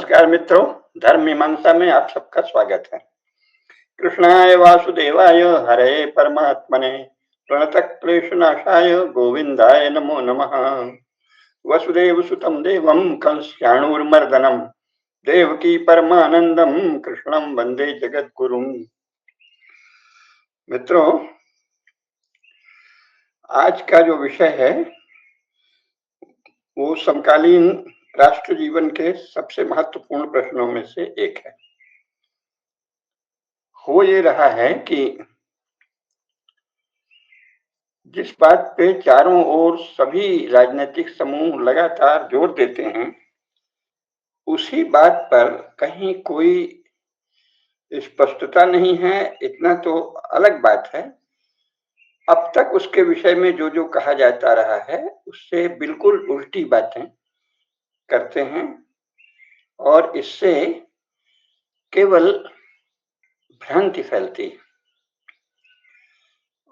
नमस्कार मित्रों, धर्म मीमांसा में आप सबका स्वागत है। कृष्णाय वासुदेवाय हरे परमात्मने प्रणतः क्लेशनाशाय गोविंदाय नमो नमः। वसुदेव सुतं देवं कंसचाणूरमर्दनम देवकी परमानंदम कृष्णं वंदे जगद्गुरुं। मित्रों, आज का जो विषय है वो समकालीन राष्ट्र जीवन के सबसे महत्वपूर्ण प्रश्नों में से एक है। हो ये रहा है कि जिस बात पे चारों ओर सभी राजनीतिक समूह लगातार जोर देते हैं, उसी बात पर कहीं कोई स्पष्टता नहीं है। इतना तो अलग बात है, अब तक उसके विषय में जो जो कहा जाता रहा है उससे बिल्कुल उल्टी बातें करते हैं और इससे केवल भ्रांति फैलती है।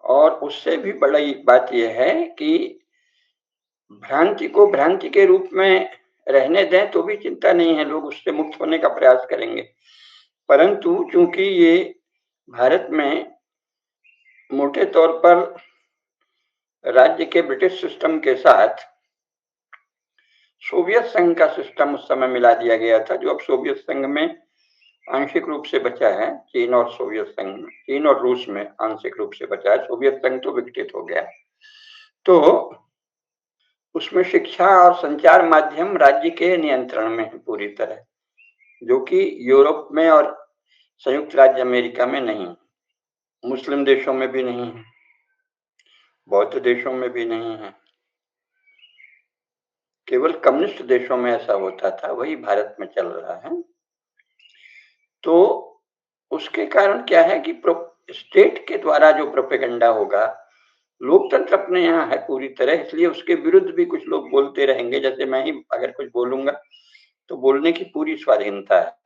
और उससे भी बड़ी बात यह है कि भ्रांति को भ्रांति के रूप में रहने दें तो भी चिंता नहीं है, लोग उससे मुक्त होने का प्रयास करेंगे। परंतु चूंकि ये भारत में मोटे तौर पर राज्य के ब्रिटिश सिस्टम के साथ सोवियत संघ का सिस्टम उस समय मिला दिया गया था, जो अब सोवियत संघ में आंशिक रूप से बचा है। चीन और सोवियत संघ में, चीन और रूस में आंशिक रूप से बचा है, सोवियत संघ तो विकसित हो गया। तो उसमें शिक्षा और संचार माध्यम राज्य के नियंत्रण में है पूरी तरह, जो कि यूरोप में और संयुक्त राज्य अमेरिका में नहीं, मुस्लिम देशों में भी नहीं है, बौद्ध देशों में भी नहीं है, केवल कम्युनिस्ट देशों में ऐसा होता था, वही भारत में चल रहा है। तो उसके कारण क्या है कि स्टेट के द्वारा जो प्रोपेगेंडा होगा, लोकतंत्र अपने यहाँ है पूरी तरह, इसलिए उसके विरुद्ध भी कुछ लोग बोलते रहेंगे। जैसे मैं ही अगर कुछ बोलूंगा तो बोलने की पूरी स्वाधीनता है,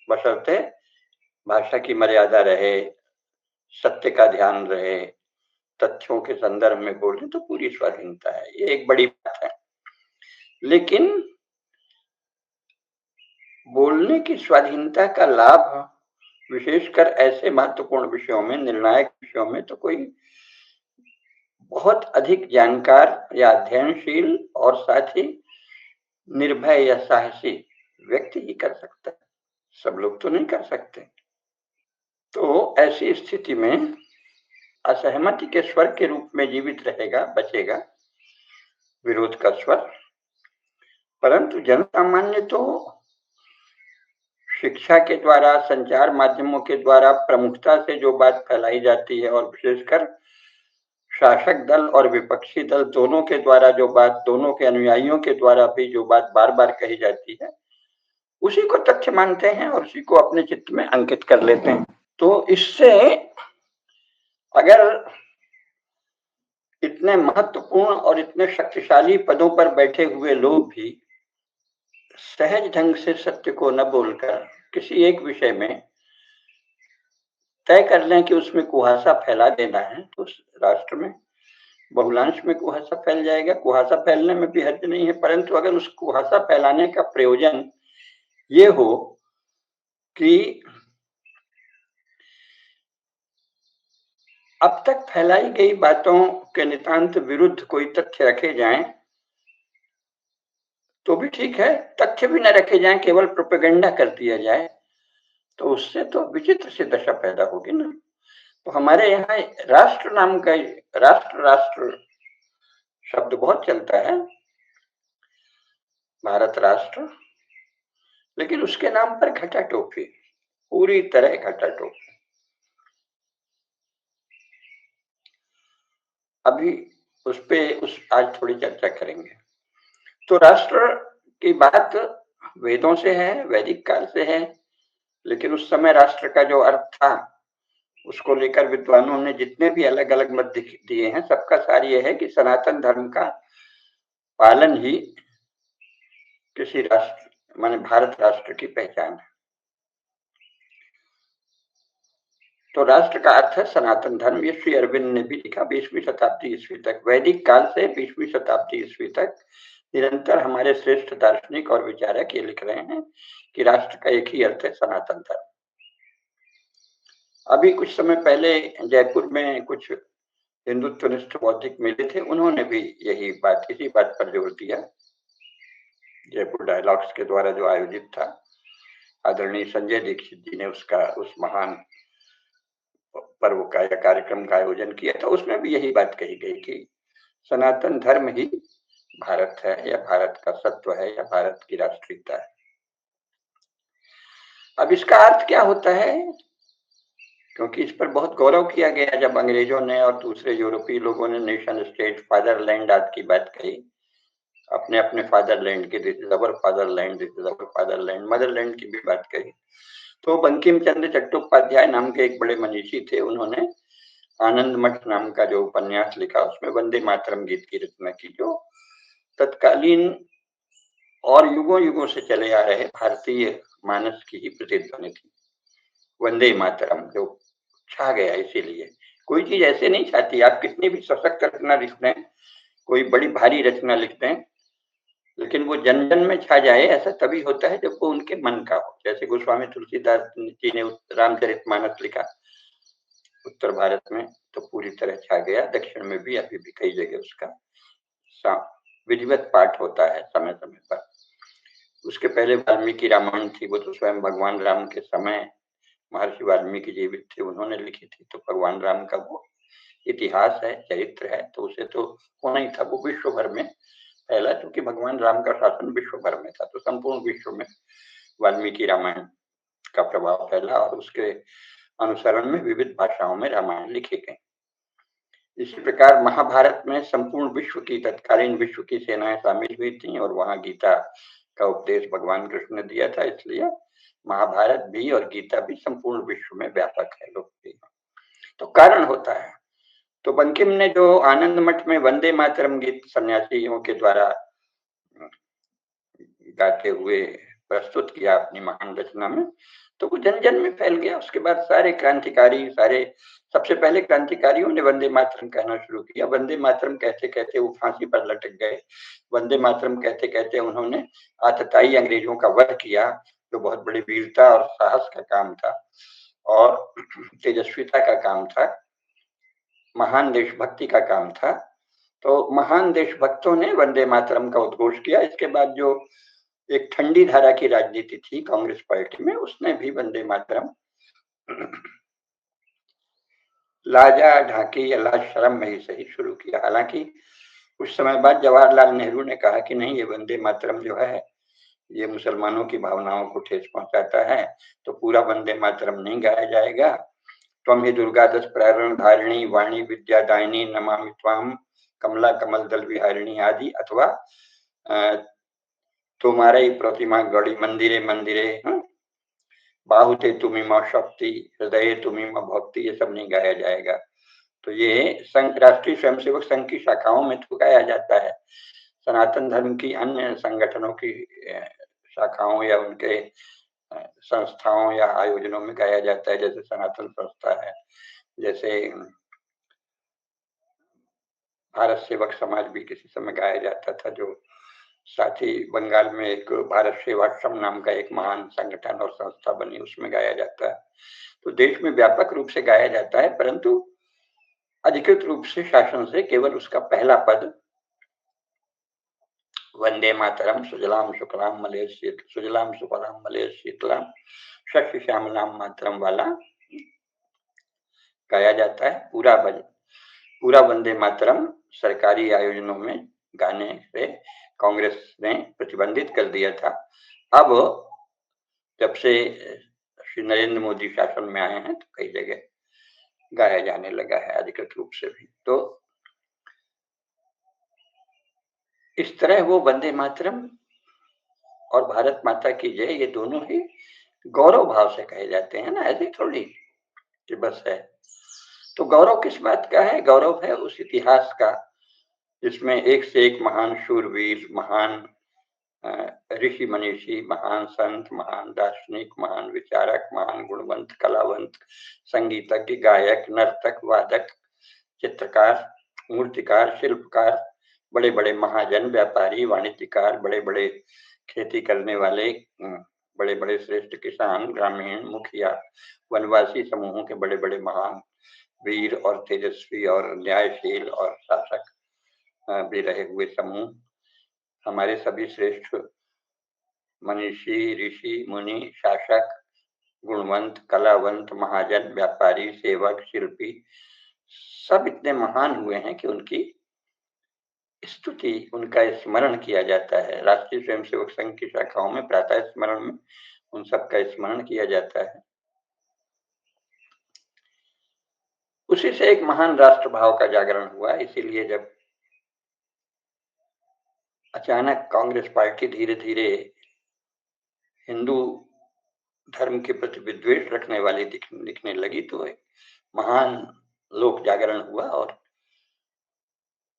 बशर्ते भाषा की मर्यादा रहे, सत्य का ध्यान रहे, तथ्यों के संदर्भ में बोले तो पूरी स्वाधीनता है, ये एक बड़ी बात है। लेकिन बोलने की स्वाधीनता का लाभ विशेषकर ऐसे महत्वपूर्ण विषयों में, निर्णायक विषयों में, तो कोई बहुत अधिक जानकार या अध्ययनशील और साथ ही निर्भय या साहसी व्यक्ति ही कर सकता है, सब लोग तो नहीं कर सकते। तो ऐसी स्थिति में असहमति के स्वर के रूप में जीवित रहेगा, बचेगा विरोध का स्वर। परंतु जनसामान्य तो शिक्षा के द्वारा, संचार माध्यमों के द्वारा प्रमुखता से जो बात फैलाई जाती है, और विशेषकर शासक दल और विपक्षी दल दोनों के द्वारा जो बात, दोनों के अनुयायियों के द्वारा भी जो बात बार बार कही जाती है, उसी को तथ्य मानते हैं और उसी को अपने चित्त में अंकित कर लेते हैं। तो इससे अगर इतने महत्वपूर्ण और इतने शक्तिशाली पदों पर बैठे हुए लोग भी सहज ढंग से सत्य को न बोलकर किसी एक विषय में तय कर लें कि उसमें कुहासा फैला देना है, तो उस राष्ट्र में बहुलांश में कुहासा फैल जाएगा। कुहासा फैलने में भी हर्ज नहीं है, परंतु अगर उस कुहासा फैलाने का प्रयोजन ये हो कि अब तक फैलाई गई बातों के नितांत विरुद्ध कोई तथ्य रखे जाएं तो भी ठीक है, तथ्य भी न रखे जाएं, केवल प्रोपेगेंडा कर दिया जाए, तो उससे तो विचित्र सी दशा पैदा होगी ना। तो हमारे यहाँ राष्ट्र नाम का, राष्ट्र राष्ट्र शब्द बहुत चलता है, भारत राष्ट्र, लेकिन उसके नाम पर घटा टोपी, पूरी तरह घटा टोपी। अभी उस आज थोड़ी चर्चा करेंगे। तो राष्ट्र की बात वेदों से है, वैदिक काल से है, लेकिन उस समय राष्ट्र का जो अर्थ था उसको लेकर विद्वानों ने जितने भी अलग अलग मत दिए हैं, सबका सार यह है कि सनातन धर्म का पालन ही किसी राष्ट्र, माने भारत राष्ट्र की पहचान है। तो राष्ट्र का अर्थ है सनातन धर्म। ये श्री अरविंद ने भी लिखा 20वीं शताब्दी ईस्वी तक, वैदिक काल से 20वीं शताब्दी ईस्वी तक निरंतर हमारे श्रेष्ठ दार्शनिक और विचारक ये लिख रहे हैं कि राष्ट्र का एक ही अर्थ है, सनातन धर्म। अभी कुछ समय पहले जयपुर में कुछ हिंदुत्वनिष्ठ बौद्धिक मिले थे, उन्होंने भी इसी बात पर जोर दिया। जयपुर डायलॉग्स के द्वारा जो आयोजित था, आदरणीय संजय दीक्षित जी ने उस महान पर्व का या कार्यक्रम का आयोजन किया था। उसमें भी यही बात कही गई कि सनातन धर्म ही भारत है, या भारत का सत्व है, या भारत की राष्ट्रीयता है। अब इसका अर्थ क्या होता है, क्योंकि इस पर बहुत गौरव किया गया जब अंग्रेजों ने और दूसरे यूरोपीय लोगों ने नेशन स्टेट, फादरलैंड आदि की बात कही, अपने अपने फादरलैंड की, this is our fatherland, this is our fatherland, Motherland की भी बात कही। तो बंकिम चंद्र चट्टोपाध्याय नाम के एक बड़े मनीषी थे, उन्होंने आनंद मठ नाम का जो उपन्यास लिखा, उसमें वंदे मातरम गीत की रचना की, जो तत्कालीन और युगों युगों से चले आ रहे भारतीय मानस की ही प्रतिध्वनि थी। वंदे मातरम जो छा गया, इसीलिए कोई चीज ऐसे नहीं छाती, आप कितनी भी सशक्त रचना लिख दें, कोई बड़ी भारी रचना लिख दें, लेकिन वो जन जन में छा जाए, ऐसा तभी होता है जब वो उनके मन का हो। जैसे गोस्वामी तुलसीदास जी ने रामचरितमानस लिखा उत्तर भारत में, तो पूरी तरह छा गया। दक्षिण में भी अभी भी कई जगह उसका विधिवत पाठ होता है समय समय पर। उसके पहले वाल्मीकि रामायण थी, वो तो स्वयं भगवान राम के समय महर्षि वाल्मीकि जीवित थे, उन्होंने लिखी थी। तो भगवान राम का वो इतिहास है, चरित्र है, तो उसे तो होना ही था। वो विश्व भर में फैला, क्योंकि भगवान राम का शासन विश्व भर में था, तो संपूर्ण विश्व में वाल्मीकि रामायण का प्रभाव फैला और उसके अनुसरण में विविध भाषाओं में रामायण लिखे गए। इसी प्रकार महाभारत में संपूर्ण विश्व की, तत्कालीन विश्व की सेनाएं शामिल हुई थी और वहां गीता का उपदेश भगवान कृष्ण ने दिया था, इसलिए महाभारत भी और गीता भी संपूर्ण विश्व में व्यापक है, लोकप्रिय। तो कारण होता है। तो बंकिम ने जो आनंद मठ में वंदे मातरम गीत सन्यासियों के द्वारा गाते हुए प्रस्तुत किया अपनी महान रचना में, तो वो जन जन में फैल गया। उसके बाद सारे क्रांतिकारी, सबसे पहले क्रांतिकारियों ने वंदे मातरम कहना शुरू किया। वंदे मातरम कहते कहते वो फांसी पर लटक गए। वंदे मातरम कहते कहते उन्होंने आतताई अंग्रेजों का वध किया, जो बहुत बड़ी वीरता और साहस का काम था और तेजस्विता का काम था, महान देशभक्ति का काम था। तो महान देशभक्तों ने वंदे मातरम का उद्घोष किया। इसके बाद जो एक ठंडी धारा की राजनीति थी कांग्रेस पार्टी में, उसने भी वंदे मातरम लाजा ढाकी या लाज शर्म में ही सही शुरू किया। हालांकि कुछ समय बाद जवाहरलाल नेहरू ने कहा कि नहीं, ये वंदे मातरम जो है ये मुसलमानों की भावनाओं को ठेस पहुंचाता है, तो पूरा वंदे मातरम नहीं गाया जाएगा। त्वं ही दुर्गा दस प्रारण धारिणी वाणी विद्या दायिनी नमामि त्वाम कमला कमल दल विहारिणी आदि, अथवा तुम्हारे प्रतिमा गढ़ी मंदिरे मंदिरे, बाहुते तुम्हें माँ शक्ति, हृदय तुम्हें माँ भक्ति, ये सब नहीं गाया जाएगा। तो ये राष्ट्रीय स्वयंसेवक संघ की शाखाओं में तो गाया जाता है, सनातन धर्म की अन्य संगठनों की शाखाओं या उनके संस्थाओं या आयोजनों में गाया जाता है। जैसे सनातन संस्था है, जैसे भारत सेवक समाज भी किसी समय गाया जाता था, जो साथ ही बंगाल में एक भारत सेवाश्रम नाम का एक महान संगठन और संस्था बनी, उसमें गाया जाता है। तो देश में व्यापक रूप से गाया जाता है, परंतु अधिकृत रूप से शासन से केवल उसका पहला पद वंदे मातरम सुजलाम सुफलाम मलयज शीतलाम शस्य श्यामलाम मातरम वाला गाया जाता है। पूरा वंदे मातरम सरकारी आयोजनों में गाने से कांग्रेस ने प्रतिबंधित कर दिया था। अब जब से श्री नरेंद्र मोदी शासन में आए हैं, तो कई जगह गाया जाने लगा है अधिकृत रूप से भी। तो इस तरह वो वंदे मातरम और भारत माता की जय, ये दोनों ही गौरव भाव से कहे जाते हैं ना, ऐसे थोड़ी कि बस है। तो गौरव किस बात का है? गौरव है उस इतिहास का जिसमें एक से एक महान शूरवीर, महान ऋषि मनीषी, महान संत, महान दार्शनिक, महान विचारक, महान गुणवंत, कलावंत, संगीतज्ञ, गायक, नर्तक, वादक, चित्रकार, मूर्तिकार, शिल्पकार, बड़े-बड़े महाजन, व्यापारी, वाणिज्यकार, बड़े-बड़े खेती करने वाले, बड़े-बड़े श्रेष्ठ किसान, ग्रामीण, मुखिया, वनवासी समूहों के बड़े-बड़े महान वीर और तेजस्वी और न्यायशील और शासक भी रहे हुए समूह, हमारे सभी श्रेष्ठ मनीषी, ऋषि, मुनि, शासक, गुणवंत, कलावंत, महाजन, व्यापारी, सेवक, शिल्पी, सब इतने महान हुए हैं कि उनकी स्तुति, उनका स्मरण किया जाता है। राष्ट्रीय स्वयंसेवक संघ की शाखाओं में प्रातः स्मरण में उन सबका स्मरण किया जाता है। उसी से एक महान राष्ट्र भाव का जागरण हुआ। इसीलिए जब अचानक कांग्रेस पार्टी धीरे-धीरे हिंदू धर्म के प्रति विद्वेष रखने वाली दिखने लगी, तो एक महान लोक जागरण हुआ और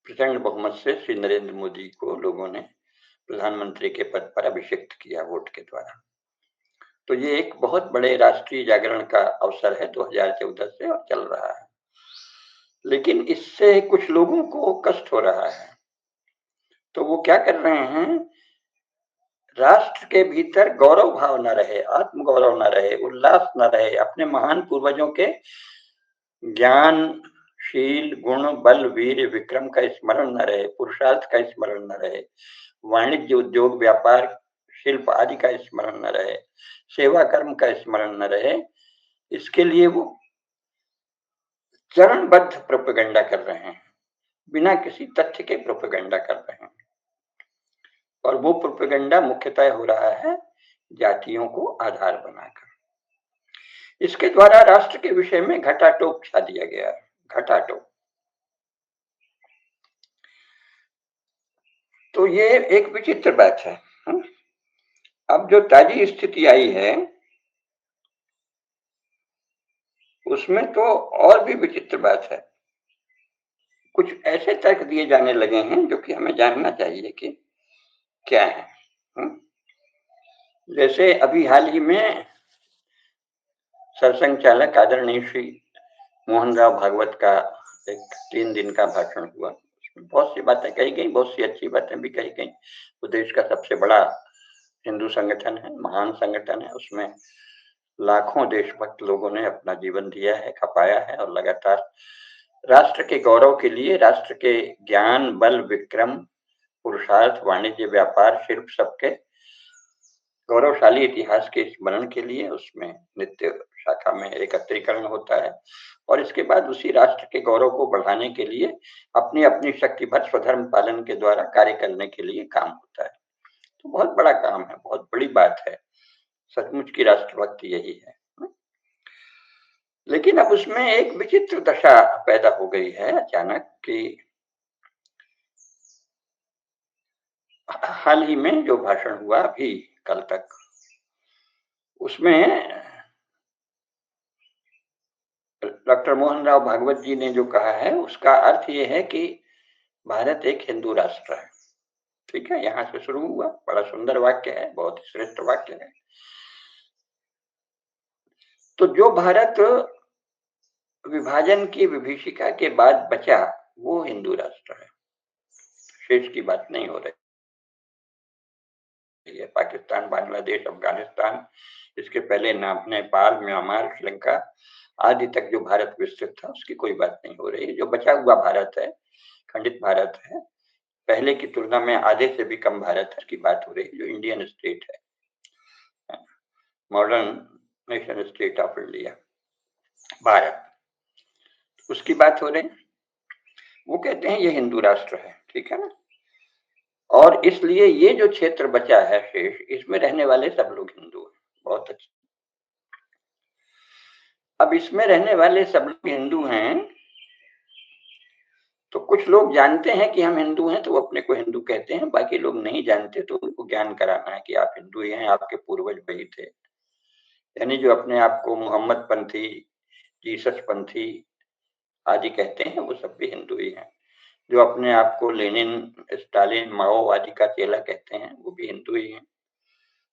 प्रचंड बहुमत से श्री नरेंद्र मोदी को लोगों ने प्रधानमंत्री के पद पर अभिषिक्त किया वोट के द्वारा। तो ये एक बहुत बड़े राष्ट्रीय जागरण का अवसर है 2014 से और चल रहा है। लेकिन इससे कुछ लोगों को कष्ट हो रहा है। तो वो क्या कर रहे हैं, राष्ट्र के भीतर गौरव भाव न रहे, आत्मगौरव न रहे, उल्लास न रहे, अपने महान पूर्वजों के ज्ञान, शील, गुण, बल, वीर, विक्रम का स्मरण न रहे, पुरुषार्थ का स्मरण न रहे, वाणिज्य, उद्योग, व्यापार, शिल्प आदि का स्मरण न रहे, सेवा कर्म का स्मरण न रहे, इसके लिए वो चरणबद्ध प्रोपेगेंडा कर रहे हैं, बिना किसी तथ्य के प्रोपेगेंडा कर रहे हैं। और वो प्रोपेगेंडा मुख्यतः हो रहा है जातियों को आधार बनाकर। इसके द्वारा राष्ट्र के विषय में घटाटोप छा दिया गया है, घटाटोप। तो ये एक विचित्र बात है। अब जो ताजी स्थिति आई है उसमें तो और भी विचित्र बात है। कुछ ऐसे तर्क दिए जाने लगे हैं जो कि हमें जानना चाहिए कि क्या है। जैसे अभी हाल ही में सरसंघ चालक आदरणीय श्री मोहन राव भागवत का एक 3 दिन का भाषण हुआ। उसमें बहुत सी बातें कही गई, बहुत सी अच्छी बातें भी कही गई। वो देश का सबसे बड़ा हिंदू संगठन है, महान संगठन है। उसमें लाखों देशभक्त लोगों ने अपना जीवन दिया है, खपाया है और लगातार राष्ट्र के गौरव के लिए, राष्ट्र के ज्ञान, बल, विक्रम, पुरुषार्थ, वाणिज्य, व्यापार, शिल्प सबके गौरवशाली इतिहास के स्मरण के लिए उसमें नित्य शाखा में एकत्रीकरण होता है और इसके बाद उसी राष्ट्र के गौरव को बढ़ाने के लिए अपनी अपनी शक्ति भर स्वधर्म पालन के द्वारा कार्य करने के लिए काम होता है। तो बहुत बड़ा काम है, बहुत बड़ी बात है। सचमुच की राष्ट्रभक्ति यही है। लेकिन अब उसमें एक विचित्र दशा पैदा हो गई है अचानक कि हाल ही में जो भाषण हुआ अभी कल तक, उसमें डॉक्टर मोहन राव भागवत जी ने जो कहा है उसका अर्थ ये है कि भारत एक हिंदू राष्ट्र है। ठीक है, यहाँ से शुरू हुआ, बड़ा सुंदर वाक्य है, बहुत ही श्रेष्ठ वाक्य है। तो जो भारत विभाजन की विभीषिका के बाद बचा वो हिंदू राष्ट्र है, शेष की बात नहीं हो रही है। पाकिस्तान, बांग्लादेश, अफगानिस्तान, इसके पहले नेपाल, म्यांमार, श्रीलंका आदि तक जो भारत विस्तृत था उसकी कोई बात नहीं हो रही है। जो बचा हुआ भारत है, खंडित भारत है, पहले की तुलना में आधे से भी कम भारत की बात हो रही है, जो इंडियन स्टेट है, modern nation state of India, Bharat, उसकी बात हो रही है। वो कहते हैं ये हिंदू राष्ट्र है, ठीक है ना। और इसलिए ये जो क्षेत्र बचा है शेष, इसमें रहने वाले सब लोग हिंदू हैं। बहुत अच्छा। अब इसमें रहने वाले सब लोग हिंदू हैं, तो कुछ लोग जानते हैं कि हम हिंदू हैं तो वो अपने को हिंदू कहते हैं, बाकी लोग नहीं जानते तो उनको ज्ञान कराना है कि आप हिंदू ही हैं, आपके पूर्वज वही थे। यानी जो अपने आप को मोहम्मद पंथी, जीसस पंथी आदि कहते हैं वो सब भी हिंदू ही हैं। जो अपने आप को लेनिन, स्टालिन, माओ आदि का चेला कहते हैं वो भी हिंदू ही हैं,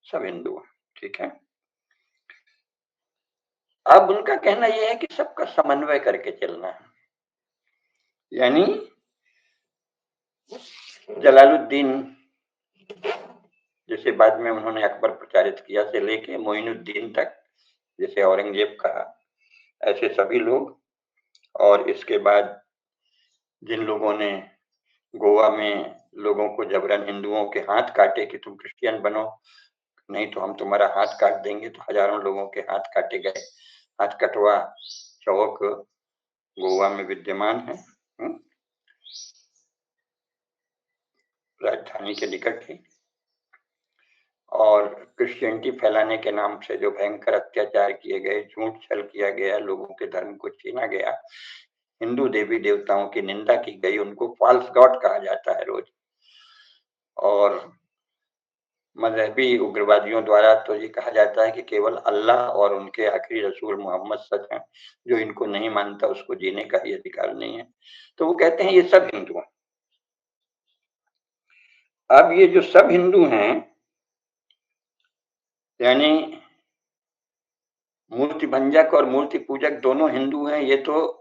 सब हिंदू हैं, ठीक है। अब उनका कहना यह है कि सबका समन्वय करके चलना है, यानी जलालुद्दीन, जैसे बाद में उन्होंने अकबर प्रचारित किया, से लेके मोइनुद्दीन तक, जैसे औरंगजेब कहा, ऐसे सभी लोग। और इसके बाद जिन लोगों ने गोवा में लोगों को जबरन हिंदुओं के हाथ काटे कि तुम क्रिश्चियन बनो, नहीं तो हम तुम्हारा हाथ काट देंगे, तो हजारों लोगों के हाथ काटे गए। हाथ कटवा चौक गोवा में विद्यमान है, राजधानी के निकट ही। और क्रिश्चियनिटी फैलाने के नाम से जो भयंकर अत्याचार किए गए, झूठ छल किया गया, लोगों के धर्म को छीना गया, हिंदू देवी देवताओं की निंदा की गई, उनको फॉल्स गॉड कहा जाता है रोज। और मजहबी उग्रवादियों द्वारा तो ये कहा जाता है कि केवल अल्लाह और उनके आखिरी रसूल मोहम्मद सच हैं, जो इनको नहीं मानता उसको जीने का ही अधिकार नहीं है। तो वो कहते हैं ये सब हिंदू हैं। अब ये जो सब हिंदू हैं, यानी मूर्ति भंजक और मूर्ति पूजक दोनों हिंदू हैं, ये तो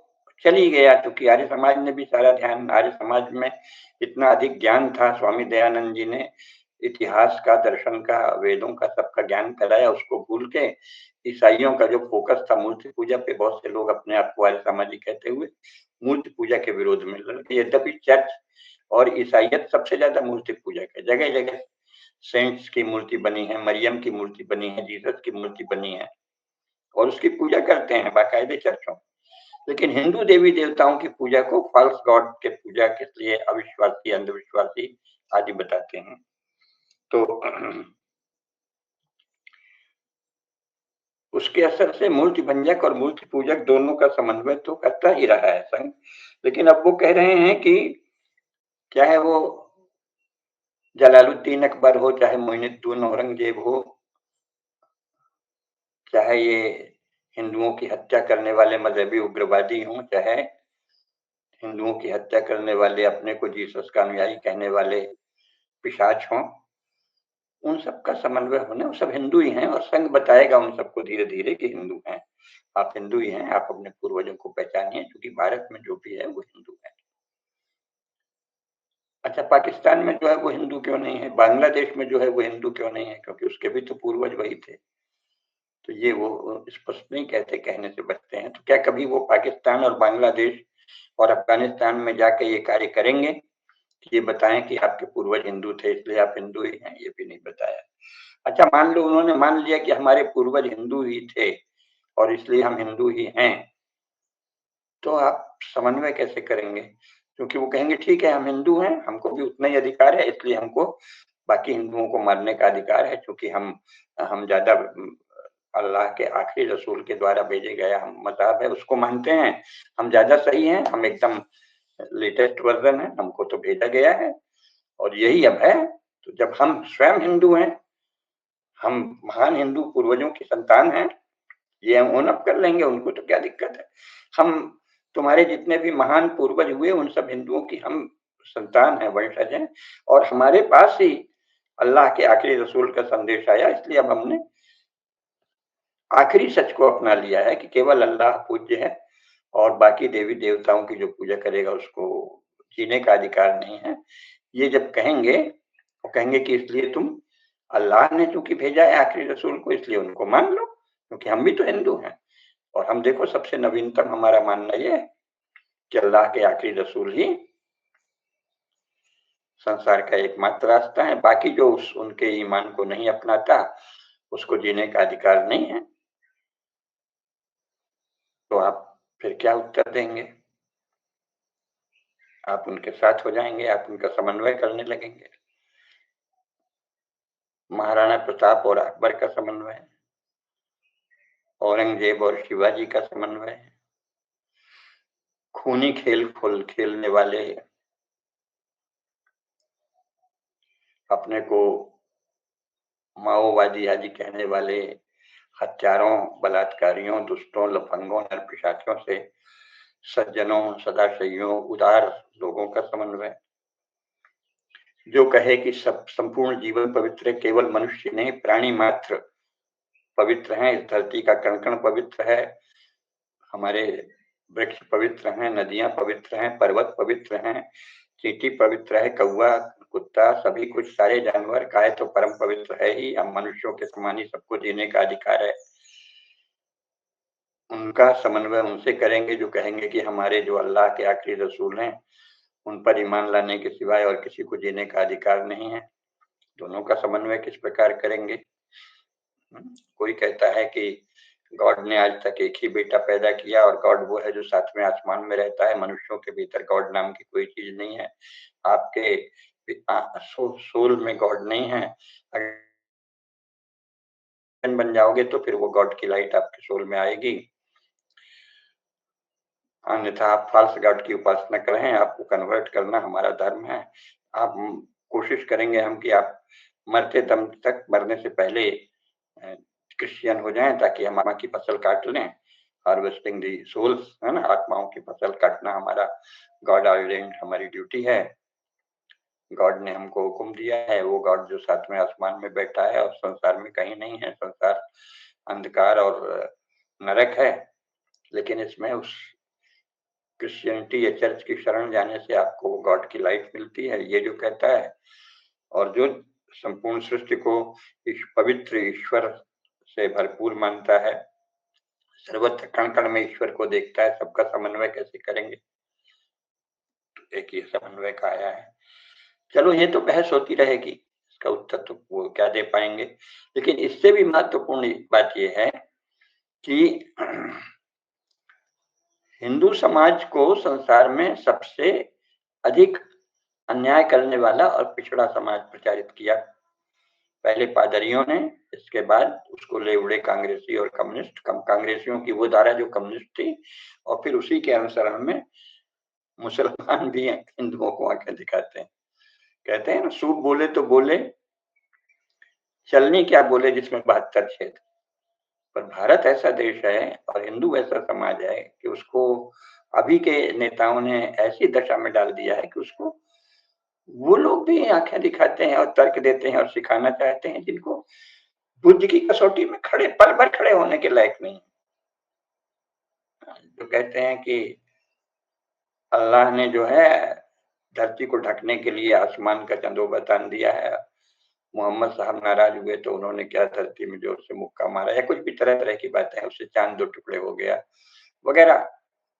चल ही गया, क्योंकि आर्य समाज ने भी सारा ध्यान, आर्य समाज में इतना अधिक ज्ञान था, स्वामी दयानंद जी ने इतिहास का, दर्शन का, वेदों का, सबका ज्ञान कराया, उसको भूल के ईसाइयों का जो फोकस था मूर्ति पूजा पे, बहुत से लोग अपने आप को आर्य समाजी कहते हुए मूर्ति पूजा के विरोध में लड़े। यद्यपि चर्च और ईसाइयत सबसे ज्यादा मूर्ति पूजक है, जगह जगह सेंट्स की मूर्ति बनी है, मरियम की मूर्ति बनी है, जीसस की मूर्ति बनी है, और उसकी पूजा करते हैं बाकायदे चर्चों। लेकिन हिंदू देवी देवताओं की पूजा को फॉल्स गॉड के पूजा के लिए अविश्वासी, अंधविश्वासी आदि बताते हैं। तो उसके असर से मूर्ति भंजक और मूर्ति पूजक दोनों का समन्वय तो करता ही रहा है संघ। लेकिन अब वो कह रहे हैं कि क्या है, वो जलालुद्दीन अकबर हो, चाहे मोइनुद्दीन औरंगजेब हो, चाहे ये हिंदुओं की हत्या करने वाले मजहबी उग्रवादी हों, चाहे हिंदुओं की हत्या करने वाले अपने को जीसस का अनुयायी कहने वाले पिशाच हों, उन सबका समन्वय होना, वो सब हिंदू ही हैं। और संघ बताएगा उन सबको धीरे धीरे कि हिंदू हैं, आप हिंदू ही हैं, आप अपने पूर्वजों को पहचानिए, क्योंकि भारत में जो भी है वो हिंदू है। अच्छा, पाकिस्तान में जो है वो हिंदू क्यों नहीं है, बांग्लादेश में जो है वो हिंदू क्यों नहीं है, क्योंकि उसके भी तो पूर्वज वही थे। तो ये वो स्पष्ट नहीं कहते, कहने से बचते हैं। तो क्या कभी वो पाकिस्तान और बांग्लादेश और अफगानिस्तान में जाके ये कार्य करेंगे कि ये बताएं कि आपके पूर्वज हिंदू थे इसलिए आप हिंदू ही हैं? ये भी नहीं बताया। अच्छा, मान लो उन्होंने मान लिया कि हमारे पूर्वज हिंदू ही थे और इसलिए हम हिंदू ही हैं, तो आप समन्वय कैसे करेंगे? क्योंकि वो कहेंगे ठीक है हम हिंदू हैं, हमको भी उतना ही अधिकार है, इसलिए हमको बाकी हिंदुओं को मारने का अधिकार है, क्योंकि हम ज्यादा अल्लाह के आखिरी रसूल के द्वारा भेजे गया हम मजहब है उसको मानते हैं, हम ज्यादा सही हैं, हम एकदम लेटेस्ट वर्जन है, हमको तो भेजा गया है और यही अब है। तो जब हम स्वयं हिंदू हैं, हम महान हिंदू पूर्वजों की संतान हैं, ये हम ओन अप कर लेंगे, उनको तो क्या दिक्कत है। हम तुम्हारे जितने भी महान पूर्वज हुए उन सब हिंदुओं की हम संतान है, वंशज हैं, और हमारे पास ही अल्लाह के आखिरी रसूल का संदेश आया, इसलिए अब हमने आखिरी सच को अपना लिया है कि केवल अल्लाह पूज्य है और बाकी देवी देवताओं की जो पूजा करेगा उसको जीने का अधिकार नहीं है। ये जब कहेंगे, वो कहेंगे कि इसलिए तुम, अल्लाह ने चूंकि भेजा है आखिरी रसूल को, इसलिए उनको मान लो, क्योंकि हम भी तो हिंदू हैं। और हम देखो सबसे नवीनतम हमारा मानना ये है कि अल्लाह के आखिरी रसूल ही संसार का एकमात्र रास्ता है, बाकी जो उनके ईमान को नहीं अपनाता उसको जीने का अधिकार नहीं है। तो आप फिर क्या उत्तर देंगे? आप उनके साथ हो जाएंगे, आप उनका समन्वय करने लगेंगे। महाराणा प्रताप और अकबर का समन्वय, औरंगजेब और शिवाजी का समन्वय, खूनी खेल खेलने वाले, अपने को माओवादी आदि कहने वाले हत्यारों, बलात्कारियों, दुष्टों, लफंगों, नरपिशाचों से सज्जनों, सदाशयों, उदार लोगों का समन्वय, जो कहे कि सब संपूर्ण जीवन पवित्र है, केवल मनुष्य नहीं प्राणी मात्र पवित्र हैं, इस धरती का कण कण पवित्र है, हमारे वृक्ष पवित्र हैं, नदियां पवित्र हैं, पर्वत पवित्र हैं, चींटी पवित्र है, कौवा कुत्ता, सभी कुछ सारे जानवर, गाय तो परम पवित्र है ही, हम मनुष्यों के समान ही सबको जीने का अधिकार है। उनका समन्वय उनसे करेंगे जो कहेंगे कि हमारे जो अल्लाह के आखिरी रसूल हैं, उन पर ईमान लाने के सिवाय और किसी को जीने का अधिकार नहीं है। दोनों का समन्वय किस प्रकार करेंगे? कोई कहता है कि गॉड ने आज तक एक ही बेटा पैदा किया और गॉड वो है जो सातवें आसमान में रहता है, मनुष्यों के भीतर गॉड नाम की कोई चीज नहीं है। आपके सोल में गॉड नहीं है। अगर बन जाओगे तो फिर वो गॉड की लाइट आपके सोल में आएगी, अन्यथा आप फॉल्स गॉड की उपासना कर रहे हैं। आपको कन्वर्ट करना हमारा धर्म है। आप कोशिश करेंगे हम कि आप मरते दम तक, मरने से पहले क्रिश्चियन हो जाएं ताकि हम आत्मा की फसल काट लें। हार्वेस्टिंग दी सोल्स, है ना, आत्माओं की फसल काटना हमारा गॉड ऑर्डेन्ड हमारी ड्यूटी है। गॉड ने हमको हुक्म दिया है, वो गॉड जो सातवें आसमान में बैठा है और संसार में कहीं नहीं है। संसार अंधकार और नरक है, लेकिन इसमें उस क्रिश्चियनिटी या चर्च की शरण जाने से आपको गॉड की लाइफ मिलती है, ये जो कहता है। और जो संपूर्ण सृष्टि को इस पवित्र ईश्वर से भरपूर मानता है, सर्वत्र कण कण में ईश्वर को देखता है, सबका समन्वय कैसे करेंगे? एक ही समन्वय का आया है। चलो ये तो बहस होती रहेगी, इसका उत्तर तो वो क्या दे पाएंगे। लेकिन इससे भी महत्वपूर्ण बात यह है कि हिंदू समाज को संसार में सबसे अधिक अन्याय करने वाला और पिछड़ा समाज प्रचारित किया। पहले पादरियों ने, इसके बाद उसको ले उड़े कांग्रेसी और कम्युनिस्ट। कांग्रेसियों की वो धारा जो कम्युनिस्ट थी, और फिर उसी के अनुसरण में मुसलमान भी हिंदुओं को आंखें दिखाते हैं। कहते हैं ना, सूप बोले तो बोले, चलनी क्या बोले जिसमें 72 छेद। पर भारत ऐसा देश है और हिंदू ऐसा समाज है कि उसको अभी के नेताओं ने ऐसी दशा में डाल दिया है कि उसको वो लोग भी आंखें दिखाते हैं और तर्क देते हैं और सिखाना चाहते हैं, जिनको बुद्ध की कसौटी में खड़े पल भर खड़े होने के लायक नहीं। जो कहते हैं कि अल्लाह ने जो है धरती को ढकने के लिए आसमान का चंदोबा तान दिया है। मोहम्मद साहब नाराज हुए तो उन्होंने क्या धरती में जोर से मुक्का मारा, या कुछ भी तरह तरह की बातें, उससे चांद 2 टुकड़े हो गया वगैरह।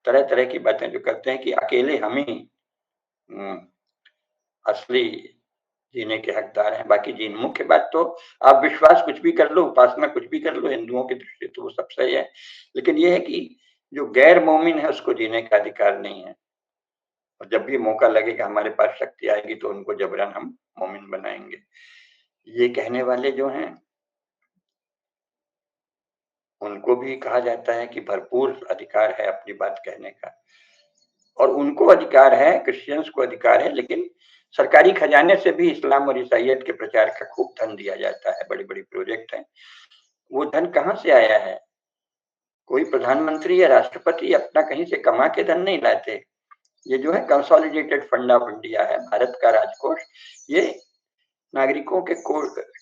तरह तरह की बातें जो करते हैं कि अकेले हम ही असली जीने के हकदार हैं, बाकी जीन। मुख्य बात तो आप विश्वास कुछ भी कर लो, उपासना कुछ भी कर लो, हिंदुओं की दृष्टि तो वो सब सही है, लेकिन ये है कि जो गैर मोमिन है उसको जीने का अधिकार नहीं है। और जब भी मौका लगेगा, हमारे पास शक्ति आएगी, तो उनको जबरन हम मोमिन बनाएंगे। ये कहने वाले जो हैं, उनको भी कहा जाता है कि भरपूर अधिकार है अपनी बात कहने का, और उनको अधिकार है, क्रिश्चियंस को अधिकार है, लेकिन सरकारी खजाने से भी इस्लाम और ईसाइयत के प्रचार का खूब धन दिया जाता है। बड़ी बड़ी प्रोजेक्ट हैं। वो धन कहाँ से आया है? कोई प्रधानमंत्री या राष्ट्रपति अपना कहीं से कमा के धन नहीं लाते। ये जो है कंसोलिडेटेड फंड ऑफ इंडिया है, भारत का राजकोष। ये नागरिकों के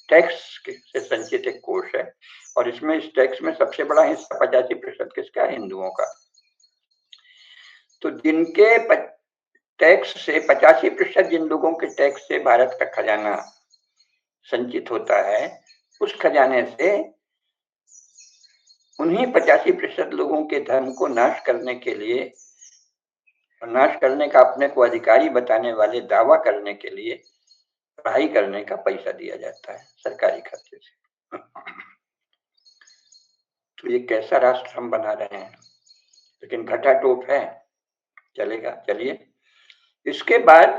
टैक्स से संचित एक कोष है, और इसमें इस टैक्स में सबसे बड़ा हिस्सा 85% किसका है? हिंदुओं का। तो जिनके टैक्स से 85%, जिन लोगों के टैक्स से भारत का खजाना संचित होता है, उस खजाने से उन्हीं 85% लोगों के धर्म को नाश करने के लिए, नाश करने का अपने को अधिकारी बताने वाले दावा करने के लिए पढ़ाई करने का पैसा दिया जाता है सरकारी खर्चे से। तो ये कैसा राष्ट्र हम बना रहे हैं? लेकिन घटाटोप है, चलेगा। चलिए, इसके बाद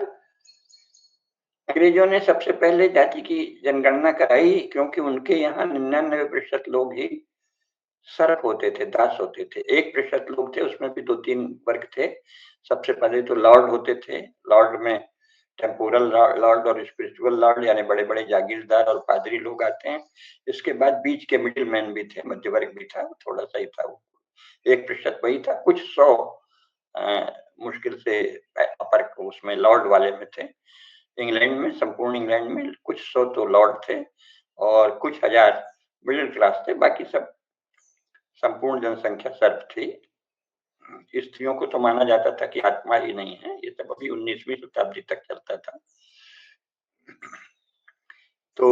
अंग्रेजों ने सबसे पहले जाति की जनगणना कराई, क्योंकि उनके यहाँ 99% लोग ही सर्फ होते थे, दास होते थे। 1% लोग थे, उसमें भी 2-3 वर्ग थे। सबसे पहले तो लॉर्ड होते थे। लॉर्ड में टेम्पोरल लॉर्ड और स्पिरिचुअल लॉर्ड, यानी बड़े बड़े जागीरदार और पादरी लोग आते हैं। इसके बाद बीच के मिडिल मैन भी थे, मध्य वर्ग भी था, थोड़ा सा ही था वो। 1% वही था। कुछ 100 मुश्किल से अपर उसमें लॉर्ड वाले में थे। इंग्लैंड में, संपूर्ण इंग्लैंड में कुछ 100 तो लॉर्ड थे और कुछ हजार मिडिल क्लास थे। बाकी सब संपूर्ण जनसंख्या सर्प थी। स्त्रियों को तो माना जाता था कि आत्मा ही नहीं है। ये सब अभी 19वीं शताब्दी तक चलता था। तो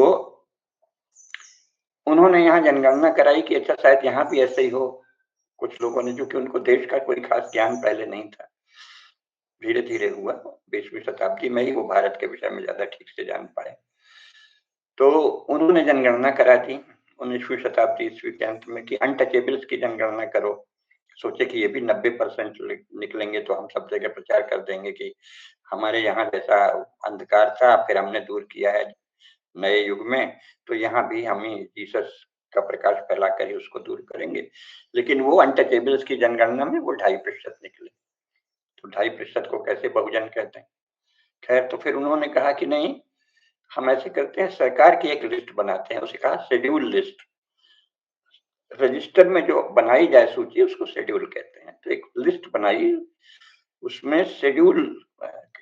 उन्होंने यहाँ जनगणना कराई कि अच्छा शायद यहाँ भी ऐसे ही हो। कुछ लोगों ने, जो कि उनको देश का कोई खास ज्ञान पहले नहीं था, धीरे-धीरे हुआ, 20वीं शताब्दी में ही वो भारत के विषय में ज़्यादा ठीक से जान पाए। तो उन्होंने जनगणना करा दी 19वीं शताब्दी ईस्वी के अंत में कि अनटचेबल्स की जनगणना करो। सोचे कि ये भी 90% निकलेंगे तो हम सब जगह प्रचार कर देंगे कि हमारे यहाँ जैसा अंधकार था, फिर हमने दूर किया है नए युग में, तो यहाँ भी हम ही जीसस का प्रकाश फैलाकर ही उसको दूर करेंगे। लेकिन वो अनटचेबल्स की जनगणना में वो 2.5% निकले। तो 2.5% को कैसे बहुजन कहते हैं। खैर, तो फिर उन्होंने कहा कि नहीं, हम ऐसे करते हैं, सरकार की एक लिस्ट बनाते हैं, उसे कहा शेड्यूल लिस्ट। रजिस्टर में जो बनाई जाए सूची उसको शेड्यूल कहते हैं। तो एक लिस्ट बनाई, उसमें शेड्यूल,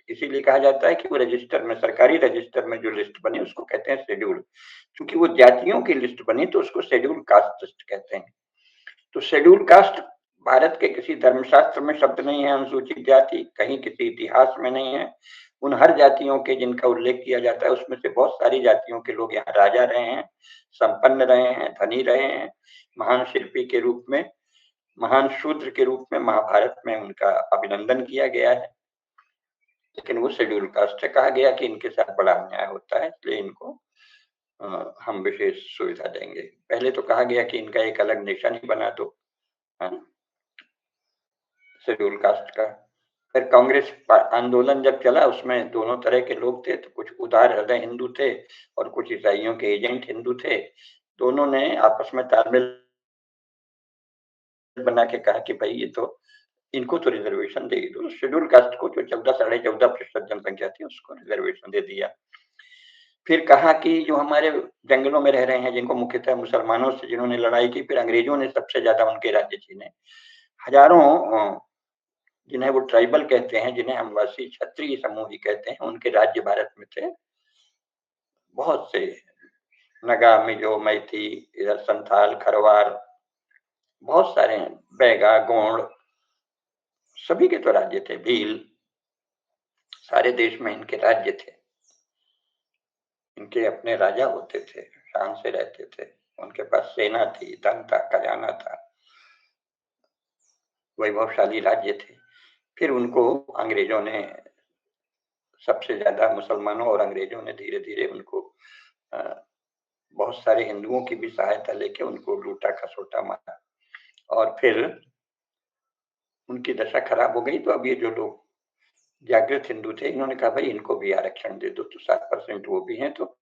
इसीलिए कहा जाता है कि वो रजिस्टर में, सरकारी रजिस्टर में जो लिस्ट बनी उसको कहते हैं शेड्यूल। क्योंकि वो जातियों की लिस्ट बनी तो उसको शेड्यूल कास्ट लिस्ट कहते हैं। तो शेड्यूल कास्ट भारत के किसी धर्मशास्त्र में शब्द नहीं है अनुसूचित जाति, कहीं किसी इतिहास में नहीं है। उन हर जातियों के जिनका उल्लेख किया जाता है उसमें से बहुत सारी जातियों के लोग यहाँ राजा रहे हैं, संपन्न रहे हैं, धनी रहे हैं, महान शिल्पी के रूप में, महान शूद्र के रूप में महाभारत में उनका अभिनंदन किया गया है। लेकिन वो शेड्यूल कास्ट से कहा गया कि इनके साथ बड़ा अन्याय होता है, इसलिए इनको हम विशेष सुविधा देंगे। पहले तो कहा गया कि इनका एक अलग नेशन ही बना दो, है ना, शेड्यूल कास्ट का। फिर कांग्रेस आंदोलन जब चला उसमें दोनों तरह के लोग थे, तो कुछ उदार हृदय हिंदू थे और कुछ ईसाइयों के एजेंट हिंदू थे। दोनों ने आपस में तालमेल बना के कहा कि भाई ये तो, इनको तो रिजर्वेशन दे दो। शेड्यूल कास्ट को जो 14 साढ़े 14% जनसंख्या थी उसको रिजर्वेशन दे दिया। फिर कहा कि जो हमारे जंगलों में रह रहे हैं, जिनको मुख्यतः मुसलमानों से जिन्होंने लड़ाई की, फिर अंग्रेजों ने सबसे ज्यादा उनके राज्य छीने, हजारों, जिन्हें वो ट्राइबल कहते हैं, जिन्हें हम वासी क्षत्रिय समूह ही कहते हैं, उनके राज्य भारत में थे बहुत से, नगा, मिजो, मैती, इधर संथाल, खरवार, बहुत सारे हैं, बैगा, गोंड, सभी के तो राज्य थे, भील, सारे देश में इनके राज्य थे। इनके अपने राजा होते थे, शान से रहते थे, उनके पास सेना थी, धन था, खजाना था, वैभवशाली राज्य थे। फिर उनको अंग्रेजों ने, सबसे ज्यादा मुसलमानों और अंग्रेजों ने धीरे धीरे उनको बहुत सारे हिंदुओं की भी सहायता लेके उनको लूटा खसोटा मारा, और फिर उनकी दशा खराब हो गई। तो अब ये जो लोग जागृत हिंदू थे, इन्होंने कहा भाई इनको भी आरक्षण दे दो। तो 7% वो भी हैं, तो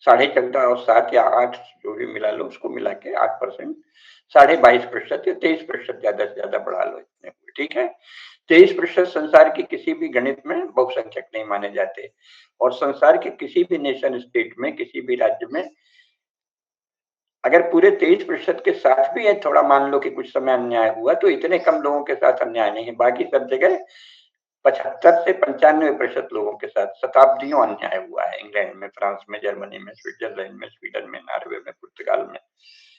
14.5 और 7 या 8 जो भी मिला लो, उसको मिला के 8%, 22.5% या 23% ज्यादा से ज्यादा बढ़ा लो, इतने हुए, ठीक है। 23% संसार की किसी भी गणित में बहुसंख्यक नहीं माने जाते, और संसार के किसी भी नेशन स्टेट में, किसी भी राज्य में अगर पूरे 23% के साथ भी है, थोड़ा मान लो कि कुछ समय अन्याय हुआ, तो इतने कम लोगों के साथ अन्याय नहीं है। बाकी सब जगह 75 से 95% लोगों के साथ शताब्दियों अन्याय हुआ है। इंग्लैंड में, फ्रांस में, जर्मनी में, स्विट्जरलैंड में, स्वीडन में, नॉर्वे में, पुर्तगाल में,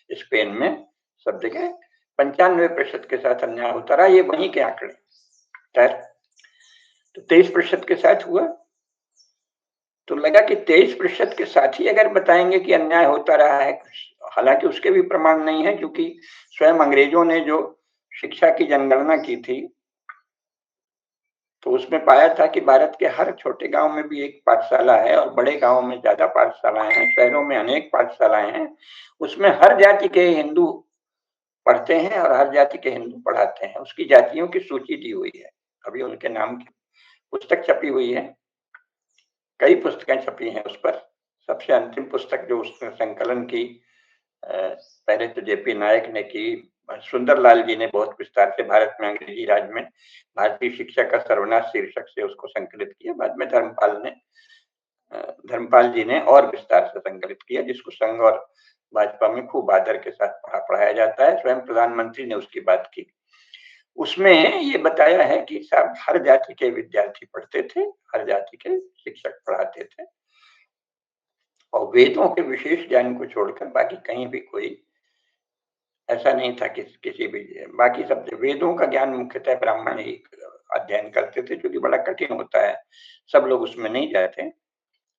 स्पेन में, सब जगह 95% के साथ अन्याय होता रहा। ये वहीं के आंकड़े। खैर, तो 23% के साथ हुआ, तो लगा कि 23% के साथ ही अगर बताएंगे कि अन्याय होता रहा है, हालांकि उसके भी प्रमाण नहीं है, क्योंकि स्वयं अंग्रेजों ने जो शिक्षा की जनगणना की थी, तो उसमें पाया था कि भारत के हर छोटे गांव में भी एक पाठशाला है, और बड़े गांवों में ज्यादा पाठशालाएं हैं, शहरों में अनेक पाठशालाएं हैं। उसमें हर जाति के हिंदू पढ़ते हैं और हर जाति के हिंदू पढ़ाते हैं। उसकी जातियों की सूची दी हुई है, अभी उनके नाम की पुस्तक छपी हुई है, कई पुस्तकें छपी हैं उस पर। सबसे अंतिम पुस्तक जो उसने संकलन की, पहले तो जेपी नायक ने की, सुंदरलाल जी ने बहुत विस्तार से भारत में अंग्रेजी राज में भारतीय शिक्षा का सर्वनाश शीर्षक से उसको संकलित किया। बाद में धर्मपाल जी ने और विस्तार से संकलित किया, जिसको संघ और भाजपा में खूब आदर के साथ पढ़ाया जाता है। स्वयं प्रधानमंत्री ने उसकी बात की। उसमें ये बताया है कि सब हर जाति के विद्यार्थी पढ़ते थे, हर जाति के शिक्षक पढ़ाते थे, और वेदों के विशेष ज्ञान को छोड़कर बाकी कहीं भी कोई ऐसा नहीं था कि किसी भी, बाकी सब वेदों का ज्ञान मुख्यतः ब्राह्मण ही अध्ययन करते थे, जो कि बड़ा कठिन होता है, सब लोग उसमें नहीं जाते।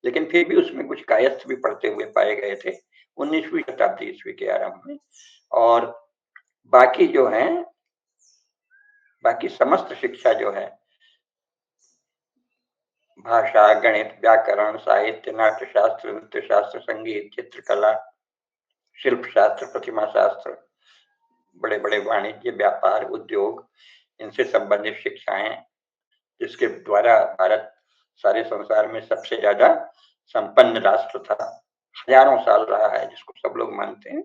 लेकिन फिर भी उसमें कुछ कायस्थ भी पढ़ते हुए पाए गए थे 19वीं शताब्दी ईस्वी के आरंभ में। और बाकी जो है, बाकी समस्त शिक्षा जो है, भाषा, गणित, व्याकरण, साहित्य, नाट्यशास्त्र, नृत्य शास्त्र, संगीत, चित्रकला, शिल्प शास्त्र, प्रतिमा शास्त्र, बड़े बड़े वाणिज्य, व्यापार, उद्योग, इनसे संबंधित शिक्षाएं, जिसके द्वारा भारत सारे संसार में सबसे ज्यादा संपन्न राष्ट्र था, हजारों साल रहा है, जिसको सब लोग मानते हैं।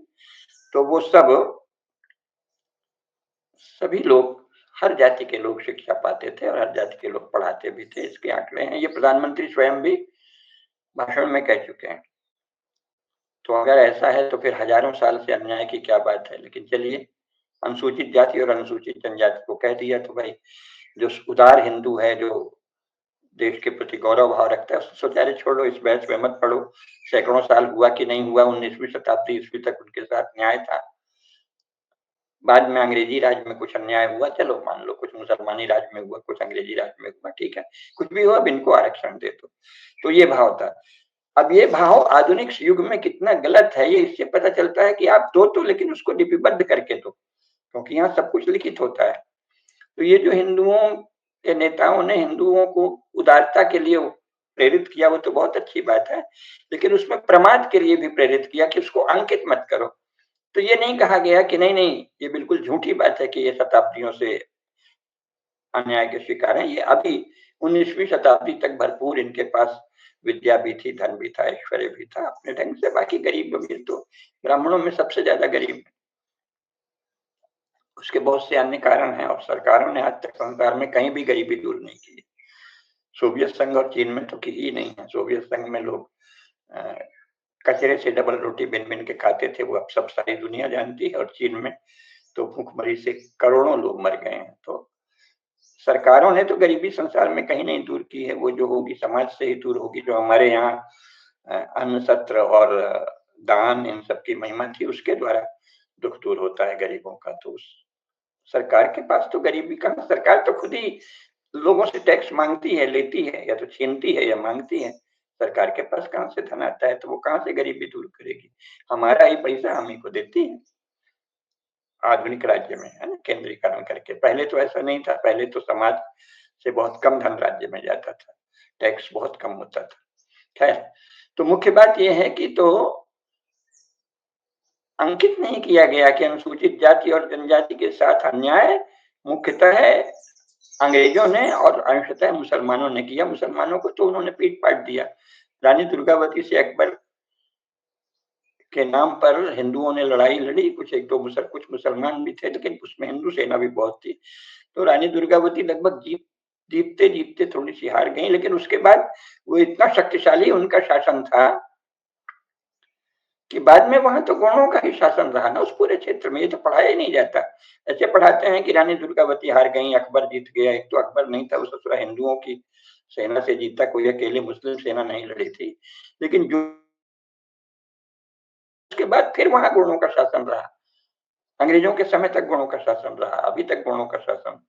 तो वो सब सभी लोग, हर जाति के लोग शिक्षा पाते थे और हर जाति के लोग पढ़ाते भी थे। इसके आंकड़े हैं, ये प्रधानमंत्री स्वयं भी भाषण में कह चुके हैं। तो अगर ऐसा है तो फिर हजारों साल से अन्याय की क्या बात है। लेकिन चलिए, अनुसूचित जाति और अनुसूचित जनजाति को कह दिया तो भाई जो उदार हिंदू है, जो देश के प्रति गौरव भाव रखता है, उसने सोचा अरे छोड़ो, इस बहस में मत पड़ो, सैकड़ों साल हुआ कि नहीं हुआ, 19वीं शताब्दी ईस्वी तक उनके साथ न्याय था। बाद में अंग्रेजी राज में कुछ अन्याय हुआ, चलो मान लो, कुछ मुसलमानी राज में हुआ, कुछ अंग्रेजी राज में हुआ, ठीक है, कुछ भी हुआ, अब इनको आरक्षण दे दो। तो ये भाव था। अब ये भाव आधुनिक युग में कितना गलत है, ये इससे पता चलता है कि आप दो तो, लेकिन उसको लिपिबद्ध करके दो, क्योंकि यहाँ सब कुछ लिखित होता है। तो ये जो हिंदुओं के नेताओं ने हिंदुओं को उदारता के लिए प्रेरित किया, वो तो बहुत अच्छी बात है, लेकिन उसमें प्रमाद के लिए भी प्रेरित किया कि उसको अंकित मत करो। तो ये नहीं कहा गया कि नहीं नहीं, ये बिल्कुल झूठी बात है कि ये शताब्दियों से अन्याय के शिकार हैं। ये अभी 19वीं शताब्दी तक भरपूर इनके पास विद्या भी थी, धन भी था, ऐश्वर्य भी था अपने ढंग से। बाकी गरीब अमीर तो ब्राह्मणों में सबसे ज्यादा गरीब, उसके बहुत से अन्य कारण हैं, और सरकारों ने आज तक संसार में कहीं भी गरीबी दूर नहीं की। सोवियत संघ और चीन में तो की ही नहीं है। सोवियत संघ में लोग कचरे से डबल रोटी बिन बिन के खाते थे, वो अब सब सारी दुनिया जानती है। और चीन में तो भूखमरी से करोड़ों लोग मर गए हैं। तो सरकारों ने तो गरीबी संसार में कहीं नहीं दूर की है, वो जो होगी समाज से ही दूर होगी। जो हमारे यहाँ अन्न सत्र और दान, इन सब की महिमा थी, उसके द्वारा दुख दूर होता है गरीबों का। तो सरकार के पास तो गरीबी कहाँ, सरकार तो खुद ही लोगों से टैक्स मांगती है, लेती है, या तो छीनती है या मांगती है। सरकार के पास कहाँ से धन आता है, तो वो कहाँ से गरीबी दूर करेगी। हमारा ही पैसा हम ही को देती है आधुनिक राज्य में, है ना, केंद्रीकरण करके। पहले तो ऐसा नहीं था, पहले तो समाज से बहुत कम धन राज्य में जाता था, टैक्स बहुत कम होता था। खैर, तो मुख्य बात यह है कि तो अंकित नहीं किया गया कि अनुसूचित जाति और जनजाति के साथ अन्याय मुख्यतः अंग्रेजों ने और अंशतः मुसलमानों ने किया। मुसलमानों को तो उन्होंने पीट पाट दिया। रानी दुर्गावती से अकबर के नाम पर हिंदुओं ने लड़ाई लड़ी, कुछ एक दो कुछ मुसलमान भी थे, लेकिन उसमें हिंदू सेना भी बहुत थी। तो रानी दुर्गावती लगभग जीतते जीतते थोड़ी सी हार गई, लेकिन उसके बाद वो इतना शक्तिशाली उनका शासन था कि बाद में वहां तो गौड़ों का ही शासन रहा ना उस पूरे क्षेत्र में। ये तो पढ़ाया ही नहीं जाता। ऐसे पढ़ाते हैं कि रानी दुर्गावती हार गई, अकबर जीत गया। एक तो अकबर नहीं था, वो ससुरा हिंदुओं की सेना से जीता, कोई अकेले मुस्लिम सेना नहीं लड़ी थी। लेकिन जो उसके बाद फिर वहां गौड़ों का शासन रहा, अंग्रेजों के समय तक गौड़ों का शासन रहा, अभी तक गौड़ों का शासन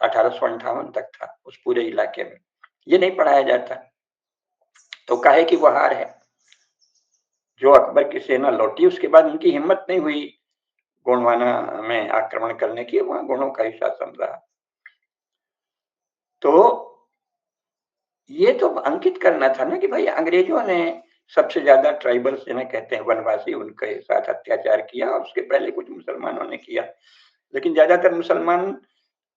1858 तक था उस पूरे इलाके में। ये नहीं पढ़ाया जाता। तो काहे की वो हार है। जो अकबर की सेना लौटी, उसके बाद उनकी हिम्मत नहीं हुई गोंडवाना में आक्रमण करने की, वहां गोंडों का ही शासन रहा। तो ये तो अंकित करना था ना कि भाई अंग्रेजों ने सबसे ज्यादा ट्राइबल्स जिन्हें कहते हैं वनवासी, उनके साथ अत्याचार किया, और उसके पहले कुछ मुसलमानों ने किया। लेकिन ज्यादातर मुसलमान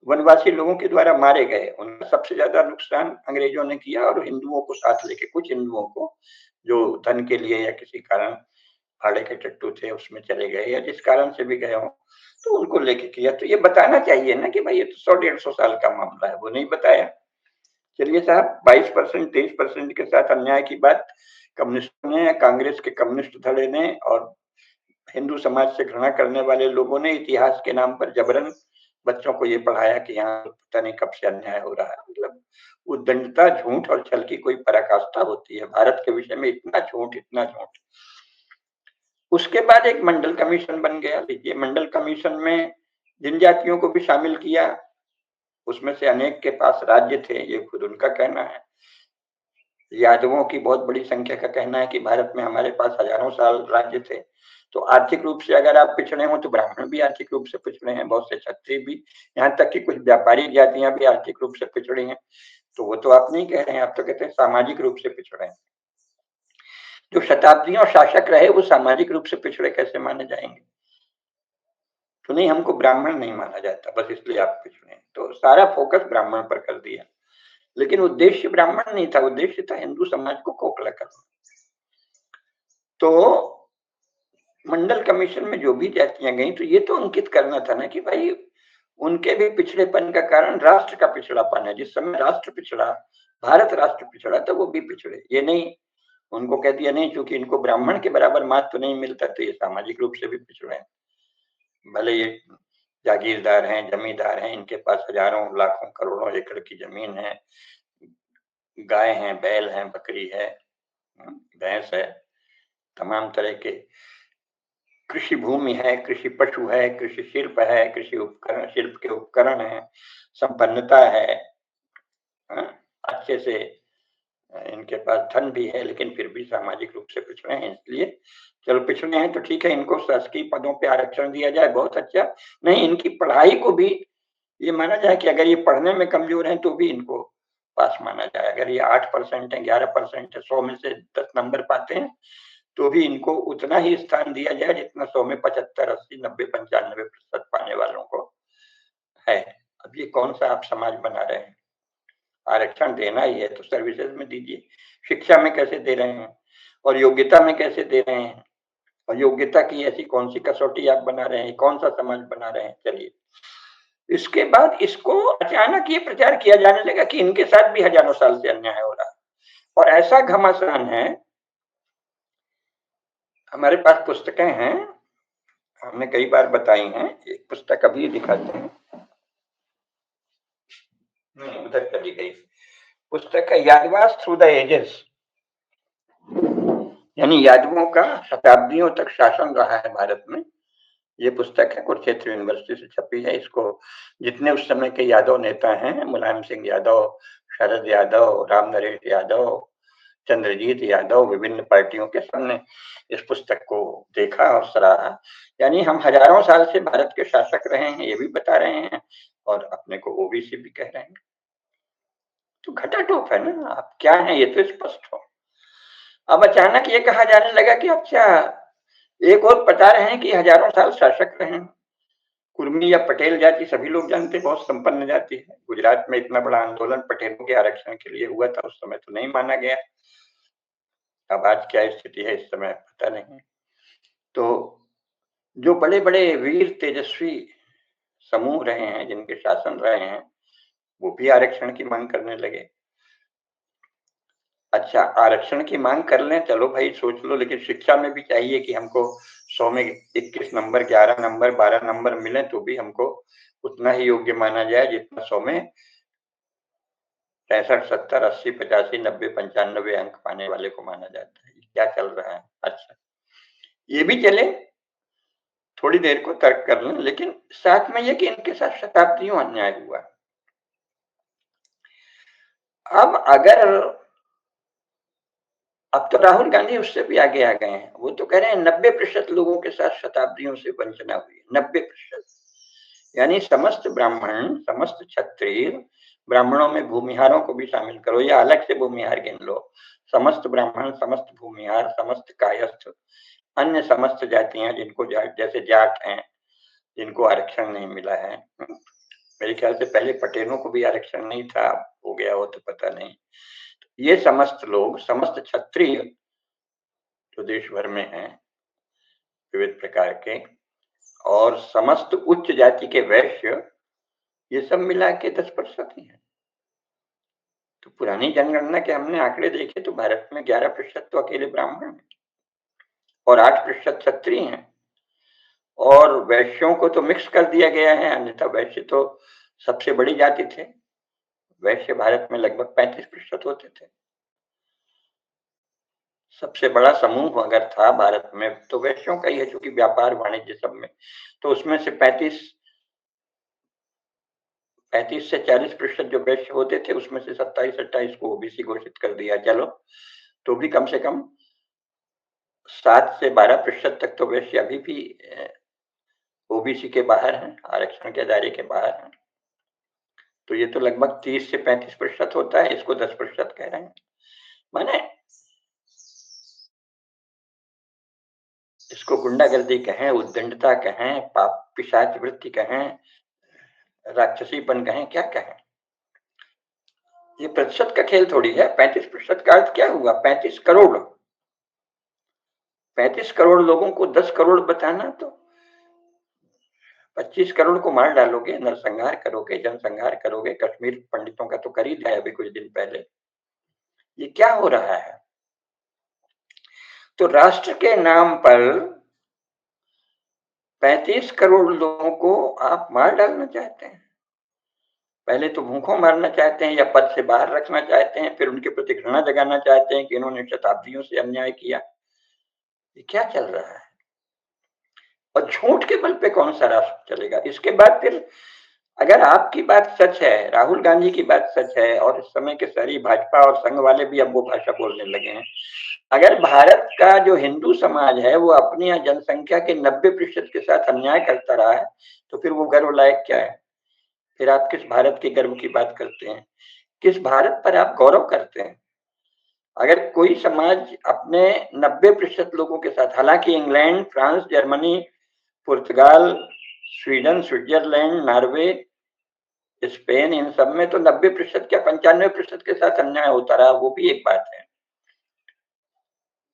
वनवासी लोगों के द्वारा मारे गए। उनका सबसे ज्यादा नुकसान अंग्रेजों ने किया, और हिंदुओं को साथ लेके, कुछ हिंदुओं को जो धन के लिए या किसी कारण भाड़े के टट्टू थे उसमें चले गए, या जिस कारण से भी गए हों, तो उनको लेके किया। तो ये बताना चाहिए ना कि भाई ये तो 100-150 साल का मामला है, वो नहीं बताया। चलिए साहब, 22%, 23% के साथ अन्याय की बात कम्युनिस्टों ने, कांग्रेस के कम्युनिस्ट धड़े ने, और हिंदू समाज से घृणा करने वाले लोगों ने इतिहास के नाम पर जबरन बच्चों को ये पढ़ाया कि यहाँ पता नहीं कब से अन्याय हो रहा है। मतलब उद्दंडता, झूठ और छल की कोई पराकाष्ठा होती है भारत के विषय में। इतना झूठ, इतना झूठ। उसके बाद एक मंडल कमीशन बन गया। लीजिए, मंडल कमीशन में जिन जातियों को भी शामिल किया, उसमें से अनेक के पास राज्य थे, ये खुद उनका कहना है। यादवों की बहुत बड़ी संख्या का कहना है कि भारत में हमारे पास हजारों साल राज्य थे। तो आर्थिक रूप से अगर आप पिछड़े हो तो ब्राह्मण भी आर्थिक रूप से पिछड़े हैं, बहुत से क्षत्रिय भी, यहाँ तक कि कुछ व्यापारी जातियां भी आर्थिक रूप से पिछड़ी हैं। तो वो तो आप नहीं कह रहे हैं, आप तो कहते हैं सामाजिक रूप से पिछड़े हैं। जो शताब्दियों शासक रहे वो सामाजिक रूप से पिछड़े कैसे माने जाएंगे? तो नहीं, हमको ब्राह्मण नहीं माना जाता बस इसलिए आप पिछड़े हैं, तो सारा फोकस ब्राह्मण पर कर दिया। लेकिन उद्देश्य ब्राह्मण नहीं था, उद्देश्य था हिंदू समाज को खोखला करना। तो मंडल कमीशन में जो भी जातियां गई तो ये तो अंकित करना था ना कि भाई उनके भी पिछड़ेपन का कारण राष्ट्र का पिछड़ापन है। जिस समय राष्ट्र पिछड़ा, भारत राष्ट्र पिछड़ा, तो वो भी पिछड़े। ये नहीं उनको कह दिया नहीं क्योंकि इनको ब्राह्मण के बराबर महत्व नहीं मिलता तो ये सामाजिक रूप से भी पिछड़े हैं। भले ये जागीरदार हैं, जमींदार हैं, इनके पास हजारों लाखों करोड़ों एकड़ की जमीन है, गाय हैं, बैल हैं, बकरी है, भैंस है, तमाम तरह के कृषि भूमि है, कृषि पशु है, कृषि शिल्प है, कृषि उपकरण, शिल्प के उपकरण है, संपन्नता है, अच्छे से इनके पास धन भी है, लेकिन फिर भी सामाजिक रूप से पिछड़े हैं। इसलिए चलो पिछड़े हैं तो ठीक है, इनको शासकीय पदों पे आरक्षण दिया जाए, बहुत अच्छा। नहीं, इनकी पढ़ाई को भी ये माना जाए कि अगर ये पढ़ने में कमजोर हैं तो भी इनको पास माना जाए। अगर ये 8% है, 11% है, 100 में से 10 नंबर पाते हैं तो भी इनको उतना ही स्थान दिया जाए जितना 100 में 75, 80, 90, 95% पाने वालों को है। अब ये कौन सा आप समाज बना रहे हैं? आरक्षण देना ही है तो सर्विसेज में दीजिए। शिक्षा में कैसे दे रहे हैं और योग्यता में कैसे दे रहे हैं, और योग्यता की ऐसी कौन सी कसौटी आप बना रहे हैं, कौन सा समाज बना रहे हैं? चलिए, इसके बाद इसको अचानक ये प्रचार किया जाने लगा कि इनके साथ भी हजारों साल से अन्याय हो रहा है। और ऐसा घमासान है, हमारे पास पुस्तकें हैं, हमने कई बार बताई हैं। एक पुस्तक अभी दिखाते हैं, उधर चली गई। पुस्तक है यादवास थ्रू द एजेस, यानी यादवों का शताब्दियों तक शासन रहा है भारत में। ये पुस्तक है, कुरुक्षेत्र यूनिवर्सिटी से छपी है। इसको जितने उस समय के यादव नेता हैं, मुलायम सिंह यादव, शरद यादव, राम नरेश यादव, चंद्रजीत यादव, विभिन्न पार्टियों के, सबने इस पुस्तक को देखा और सराहा। यानी हम हजारों साल से भारत के शासक रहे हैं, ये भी बता रहे हैं, और अपने को ओबीसी भी कह रहे हैं। तो घटाटोप है ना, आप क्या है ये तो स्पष्ट हो। अब अचानक ये कहा जाने लगा कि अच्छा, एक और बता रहे हैं कि हजारों साल शासक रहे हैं। कुर्मी या पटेल जाति सभी लोग जानते, बहुत संपन्न जाति है। गुजरात में इतना बड़ा आंदोलन पटेलों के आरक्षण के लिए हुआ था, उस समय तो नहीं माना गया। अब आज क्या स्थिति है इस समय पता नहीं। तो जो बड़े बड़े वीर तेजस्वी समूह रहे हैं, जिनके शासन रहे हैं, वो भी आरक्षण की मांग करने लगे। अच्छा, आरक्षण की मांग कर लें, चलो भाई सोच लो, लेकिन शिक्षा में भी चाहिए कि हमको 100 में 21 नंबर, 11 नंबर, 12 नंबर मिले तो भी हमको उतना ही योग्य माना जाए जितना 100 में 65, 70, 80, 85, 90, 95 अंक पाने वाले को माना जाता है। क्या चल रहा है? अच्छा, ये भी चले, थोड़ी देर को तर्क कर लें, लेकिन साथ में ये कि इनके साथ शताब्दियों अन्याय हुआ। अब अगर, अब तो राहुल गांधी उससे भी आगे आ गए हैं, वो तो कह रहे हैं 90% लोगों के साथ शताब्दियों से वंचना हुई। 90%, यानी समस्त ब्राह्मण, समस्त क्षत्रिय, ब्राह्मणों में भूमिहारों को भी शामिल करो या अलग से भूमिहार गिन लो, समस्त ब्राह्मण, समस्त भूमिहार, समस्त कायस्थ, अन्य समस्त जातियां जिनको जैसे जाट हैं, जिनको आरक्षण नहीं मिला है। मेरे ख्याल से पहले पटेलों को भी आरक्षण नहीं था, हो गया हो तो पता नहीं। ये समस्त लोग, समस्त क्षत्रिय जो देश भर में हैं विविध प्रकार के, और समस्त उच्च जाति के वैश्य, ये सब मिला के 10% ही है। तो पुरानी जनगणना के हमने आंकड़े देखे तो भारत में 11% तो अकेले ब्राह्मण हैं और 8% क्षत्रिय हैं, और वैश्यों को तो मिक्स कर दिया गया है, अन्यथा वैश्य तो सबसे बड़ी जाति थे। वैश्य भारत में लगभग 35% होते थे। सबसे बड़ा समूह अगर था भारत में तो वैश्यों का ही है, चूंकि व्यापार वाणिज्य सब में, तो उसमें से 35 35 से 40% जो वैश्य होते थे उसमें से 27-28 को ओबीसी घोषित कर दिया। चलो, तो भी कम से कम 7 से 12% तक तो वैश्य अभी भी ओबीसी के बाहर हैं, आरक्षण के दायरे के बाहर हैं। तो ये तो लगभग 30 से 35% होता है, इसको 10% कह रहे हैं। माने इसको गुंडागर्दी कहें, उद्दंडता कहें, पाप पिशाच वृत्ति कहें, राक्षसीपन कहें, क्या कहें। ये प्रतिशत का खेल थोड़ी है। 35% का अर्थ क्या हुआ? 35 करोड़। 35 करोड़ लोगों को 10 करोड़ बताना, तो 25 करोड़ को मार डालोगे, नरसंहार करोगे, जनसंहार करोगे। कश्मीर पंडितों का तो कर ही दिया अभी कुछ दिन पहले। ये क्या हो रहा है? तो राष्ट्र के नाम पर 35 करोड़ लोगों को आप मार डालना चाहते हैं। पहले तो भूखों मारना चाहते हैं या पद से बाहर रखना चाहते हैं, फिर उनके प्रति घृणा जगाना चाहते हैं कि इन्होंने शताब्दियों से अन्याय किया। ये क्या चल रहा है? और झूठ के बल पे कौन सा राष्ट्र चलेगा? इसके बाद फिर अगर आपकी बात सच है, राहुल गांधी की बात सच है, और इस समय के सारी भाजपा और संघ वाले भी अब वो भाषा बोलने लगे हैं, अगर भारत का जो हिंदू समाज है वो अपनी जनसंख्या के 90% के साथ अन्याय करता रहा है, तो फिर वो गर्व लायक क्या है? फिर आप किस भारत के गर्व की बात करते हैं? किस भारत पर आप गौरव करते हैं? अगर कोई समाज अपने 90% लोगों के साथ, हालांकि इंग्लैंड, फ्रांस, जर्मनी, पुर्तगाल, स्वीडन, स्विट्जरलैंड, नॉर्वे, स्पेन, इन सब में तो 90% क्या 95% के साथ अन्याय होता रहा, वो भी एक बात है।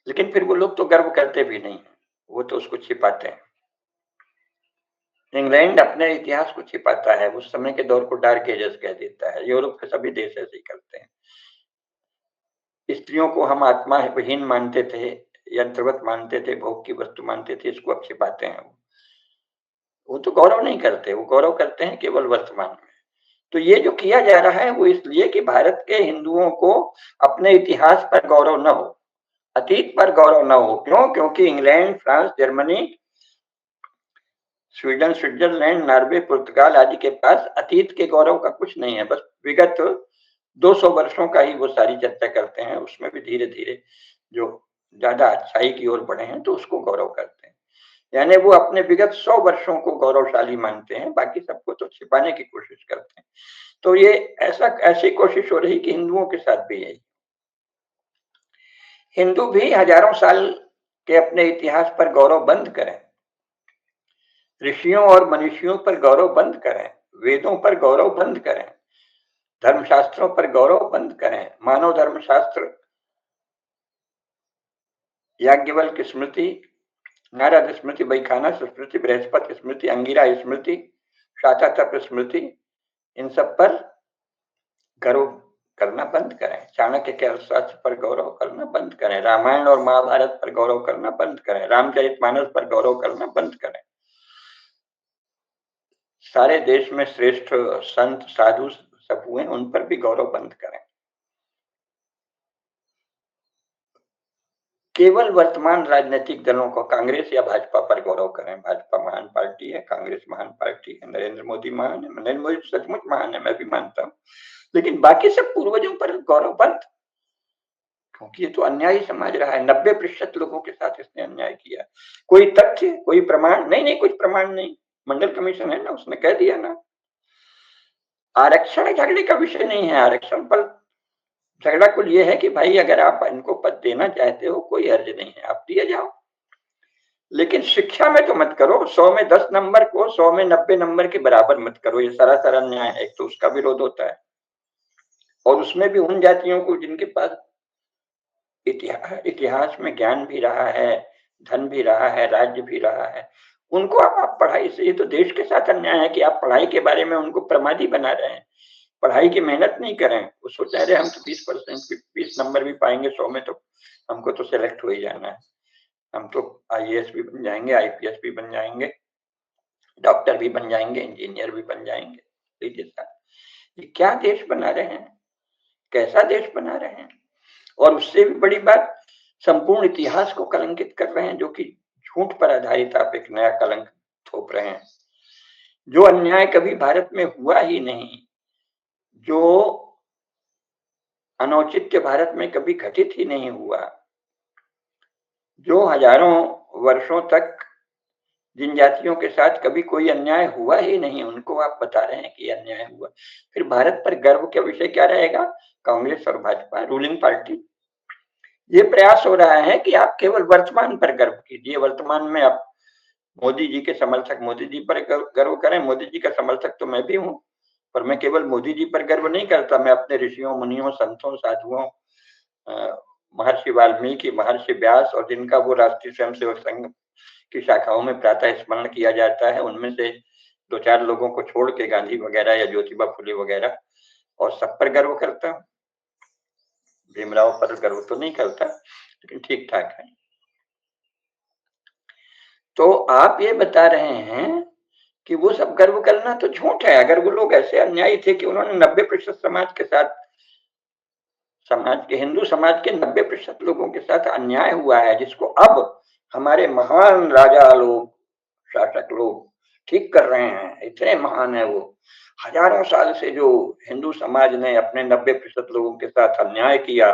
लेकिन फिर वो लोग तो गर्व करते भी नहीं, वो तो उसको छिपाते हैं। इंग्लैंड अपने इतिहास को छिपाता है, उस समय के दौर को डार्क एजेस कह देता है। यूरोप के सभी देश ऐसे ही करते हैं। स्त्रियों को हम आत्मा विहीन मानते थे, यंत्रवत मानते थे, भोग की वस्तु मानते थे, इसको अब छिपाते हैं। वो तो गौरव नहीं करते, वो गौरव करते हैं केवल वर्तमान में। तो ये जो किया जा रहा है वो इसलिए कि भारत के हिंदुओं को अपने इतिहास पर गौरव न हो, अतीत पर गौरव न हो। क्यों? क्योंकि England, France, Germany, Sweden, Switzerland, Norway, पुर्तगाल आदि के पास अतीत के गौरव का कुछ नहीं है। बस विगत 200 वर्षों का ही वो सारी चर्चा करते हैं, उसमें भी धीरे धीरे जो ज्यादा अच्छाई की ओर बढ़े हैं तो उसको गौरव करते हैं। यानी वो अपने विगत 100 वर्षों को गौरवशाली मानते हैं, बाकी सबको तो छिपाने की कोशिश करते हैं। तो ये ऐसी कोशिश हो रही कि हिंदुओं के साथ भी यही। हिंदू भी हजारों साल के अपने इतिहास पर गौरव बंद करें, ऋषियों और मनुष्यों पर गौरव बंद करें, वेदों पर गौरव बंद करें, धर्मशास्त्रों पर गौरव बंद करें। मानव धर्मशास्त्र, याज्ञवल्क्य स्मृति, नारद स्मृति, वैखानस स्मृति, बृहस्पति स्मृति, अंगिरा स्मृति, शाततप स्मृति, इन सब पर गर्व करना बंद करें। चाणक्य के अर्थशास्त्र पर गौरव करना बंद करें। रामायण और महाभारत पर गौरव करना बंद करें। रामचरितमानस पर गौरव करना बंद करें। सारे देश में श्रेष्ठ संत साधु सब हुए, उन पर भी गौरव बंद करें। केवल वर्तमान राजनीतिक दलों को, कांग्रेस या भाजपा पर गौरव करें। भाजपा महान पार्टी है, कांग्रेस महान पार्टी है, नरेंद्र मोदी महान है, नरेंद्र मोदी सचमुच महान है, मैं भी मानता हूँ। लेकिन बाकी सब पूर्वजों पर गौरव बंद, क्योंकि ये तो अन्यायी समाज रहा है। 90% लोगों के साथ इसने अन्याय किया। कोई तथ्य, कोई प्रमाण? नहीं, कुछ प्रमाण नहीं। मंडल कमीशन है ना, उसने कह दिया ना। आरक्षण झगड़े का विषय नहीं है। आरक्षण पर झगड़ा कुल ये है कि भाई अगर आप इनको पद देना चाहते हो, कोई अर्ज नहीं है, आप दिए जाओ। लेकिन शिक्षा में तो मत करो। 100 में 10 नंबर को 100 में 90 नंबर के बराबर मत करो, ये सरासर अन्याय है। एक तो उसका विरोध होता है, और उसमें भी उन जातियों को जिनके पास इतिहास में ज्ञान भी रहा है, धन भी रहा है, राज्य भी रहा है, उनको आप पढ़ाई से, ये तो देश के साथ अन्याय है कि आप पढ़ाई के बारे में उनको प्रमादी बना रहे हैं। पढ़ाई की मेहनत नहीं करें। वो सोच रहे हम तो 20% 20 नंबर भी पाएंगे 100 में, तो हमको तो सिलेक्ट हो ही जाना है, हम तो आईएएस भी बन जाएंगे, आईपीएस भी बन जाएंगे, डॉक्टर भी बन जाएंगे, इंजीनियर भी बन जाएंगे। ये क्या देश बना रहे हैं? कैसा देश बना रहे हैं? और उससे भी बड़ी बात, संपूर्ण इतिहास को कलंकित कर रहे हैं, जो कि झूठ पर आधारित आप एक नया कलंक थोप रहे हैं। जो अन्याय कभी भारत में हुआ ही नहीं, जो अनौचित्य भारत में कभी घटित ही नहीं हुआ, जो हजारों वर्षों तक जिन जातियों के साथ कभी कोई अन्याय हुआ ही नहीं, उनको आप बता रहे हैं कि अन्याय हुआ। फिर भारत पर गर्व का विषय क्या रहेगा? कांग्रेस और भाजपा रूलिंग पार्टी। ये प्रयास हो रहा है कि आप केवल वर्तमान पर गर्व कीजिए, वर्तमान में आप मोदी जी के समर्थक मोदी जी पर गर्व करें। मोदी जी का समर्थक तो मैं भी हूं, पर मैं केवल मोदी जी पर गर्व नहीं करता, मैं अपने ऋषियों, मुनियों, संतों, साधुओं, महर्षि वाल्मीकि, महर्षि व्यास और जिनका वो राष्ट्रीय स्वयंसेवक संघ की शाखाओं में प्रातः स्मरण किया जाता है, उनमें से दो चार लोगों को छोड़ के, गांधी वगैरह या ज्योतिबा फुले वगैरह, और सब पर गर्व करता हूं। भीमराव पर गर्व तो नहीं करता, लेकिन ठीक ठाक है। तो आप ये बता रहे हैं कि वो सब गर्व करना तो झूठ है। अगर वो लोग ऐसे अन्यायी थे कि उन्होंने 90% समाज के साथ, समाज के, हिंदू समाज के 90% लोगों के साथ अन्याय हुआ है, जिसको अब हमारे महान राजा लोग, शासक लोग ठीक कर रहे हैं, इतने महान है वो। हजारों साल से जो हिंदू समाज ने अपने 90% लोगों के साथ अन्याय किया,